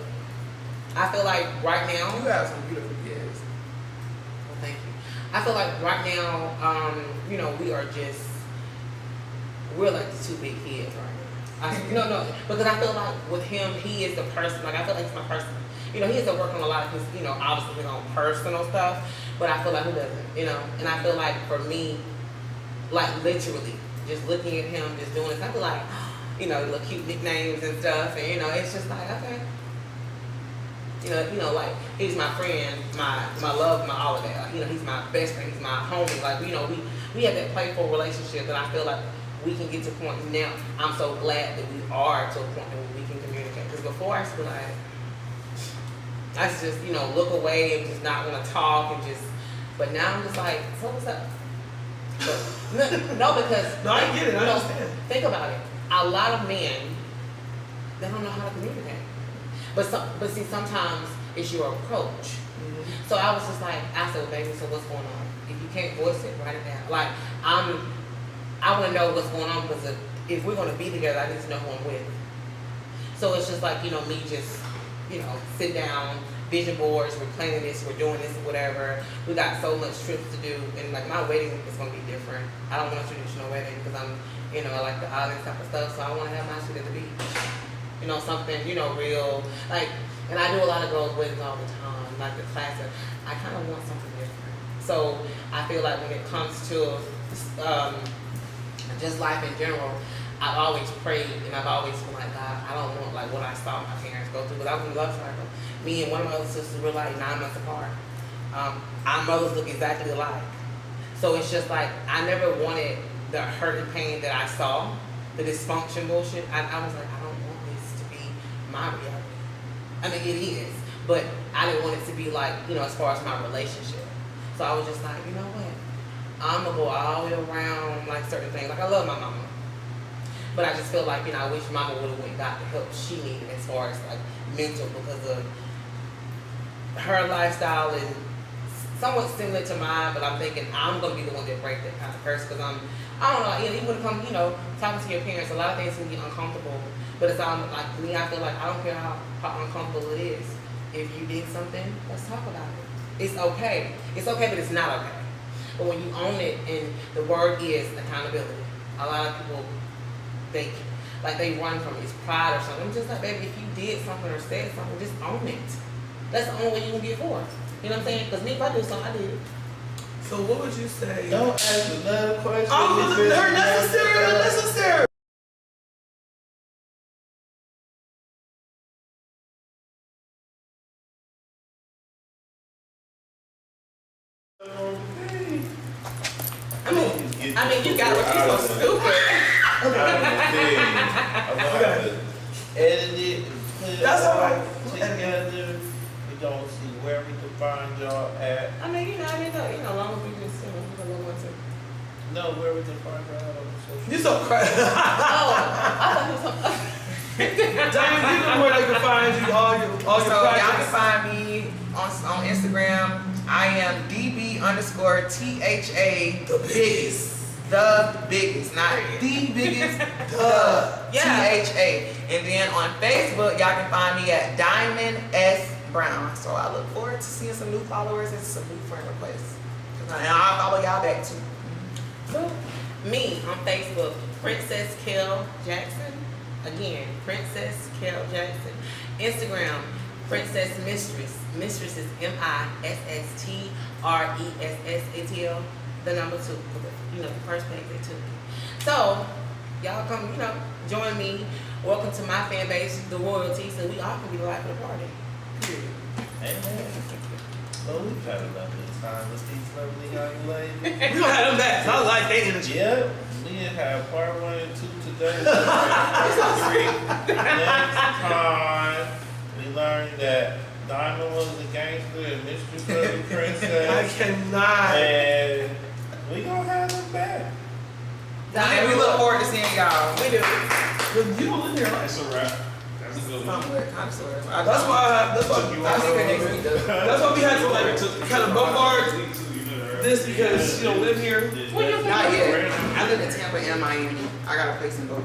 I feel like right now, You have some beautiful kids. well, thank you. I feel like right now, you know, we're like the two big kids right now. No, because I feel like with him, he is the person, like I feel like he's my person. You know, he has to work on a lot of his, you know, obviously his own personal stuff, but I feel like he doesn't, you know, and I feel like for me, like literally, just looking at him, just doing this, I feel like, you know, little cute nicknames and stuff, and you know, it's just like, okay. You know, like he's my friend, my love, my all of that. Like, you know, he's my best friend, he's my homie. Like, you know, we have that playful relationship that I feel like we can get to a point now. I'm so glad that we are to a point where we can communicate. Because before I used to be like, I used to just, you know, look away and just not want to talk and just, but now I'm just like, so what's up? But, no, because No, I get it. I you know, understand. think about it. A lot of men, they don't know how to communicate. But see, sometimes it's your approach. Mm-hmm. So I was just like, I said, well, baby, so what's going on? If you can't voice it, write it down. Like, I want to know what's going on because if we're going to be together, I need to know who I'm with. So it's just like, you know, me just, you know, sit down, vision boards, we're planning this, we're doing this, whatever. We got so much trips to do, and like my wedding is going to be different. I don't want a traditional wedding because I'm, you know, I like the island type of stuff, so I want to have my shit at the beach. You know, something, you know, real, like, and I do a lot of girls' weddings all the time, like the classic. I kind of want something different. So I feel like when it comes to just life in general, I've always prayed and I've always been like, God, I don't want like what I saw my parents go through. Because I was in love triangle. Me and one of my other sisters were like 9 months apart. Our mothers look exactly alike. So it's just like I never wanted the hurt and pain that I saw, the dysfunction bullshit. I was like, I don't want this to be my reality. I mean, it is, but I didn't want it to be like, you know, as far as my relationship. So I was just like, you know what? I'm gonna go all the way around like certain things. Like I love my mama, but I just feel like, you know, I wish mama would have went and got the help she needed as far as like mental, because of her lifestyle is somewhat similar to mine. But I'm thinking I'm gonna be the one that break that kind of curse because I don't know, you know, even when it comes, you know, talking to your parents, a lot of things can get uncomfortable. But it's all like me, I feel like I don't care how uncomfortable it is. If you did something, let's talk about it. It's okay. It's okay, but it's not okay. But when you own it, and the word is accountability. A lot of people think like they run from it. It's pride or something. I'm just like, baby, if you did something or said something, just own it. That's the only way you can get forth. You know what I'm saying? Because me, if I do something, I did it. So what would you say? Don't ask another question. Oh, they're necessary. Unnecessary. I mean, you got what you're so stupid. I'm gonna have to edit it and put it That's all right. together. We don't see where we can find y'all at. I mean, you know, as long as we just, you know, we don't want to. No, where we can find y'all at on social You so crazy. Oh, I thought it was Diamond, you know where they can find you, all your So y'all can projects. find me on Instagram. I am DB_THA. The biggest. The biggest, not the biggest, the Yeah. THA. And then on Facebook, y'all can find me at Diamond S Brown. So I look forward to seeing some new followers and some new friend requests. And I'll follow y'all back too. Me on Facebook, Princess Kel Jackson. Again, Princess Kel Jackson. Instagram, Princess Misstress. Misstress is MISSTRESSATL. The number 2. You know, the first page they took. So, y'all come, you know, join me. Welcome to my fan base, the royalty, so we all can be the life of the party. Period. Amen. Well, we've had a lovely time with these lovely young ladies. We gonna have them back. I like that energy. Yep, we have part 1 and 2 today. Next time, we learned that Diamond was a gangster and Mistress was a I princess. cannot. And we gonna have them back. And we look forward to seeing y'all. We do. But you don't live here like That's a wrap. That's a good one. Somewhere, kind of, sort of. That's why Took you I'll off. see you next week though. that's why we had to like kind of bombard. Week 2, you know that, right? this because she don't live here? Where you Not yet. I live in Tampa and Miami. I got a place in both.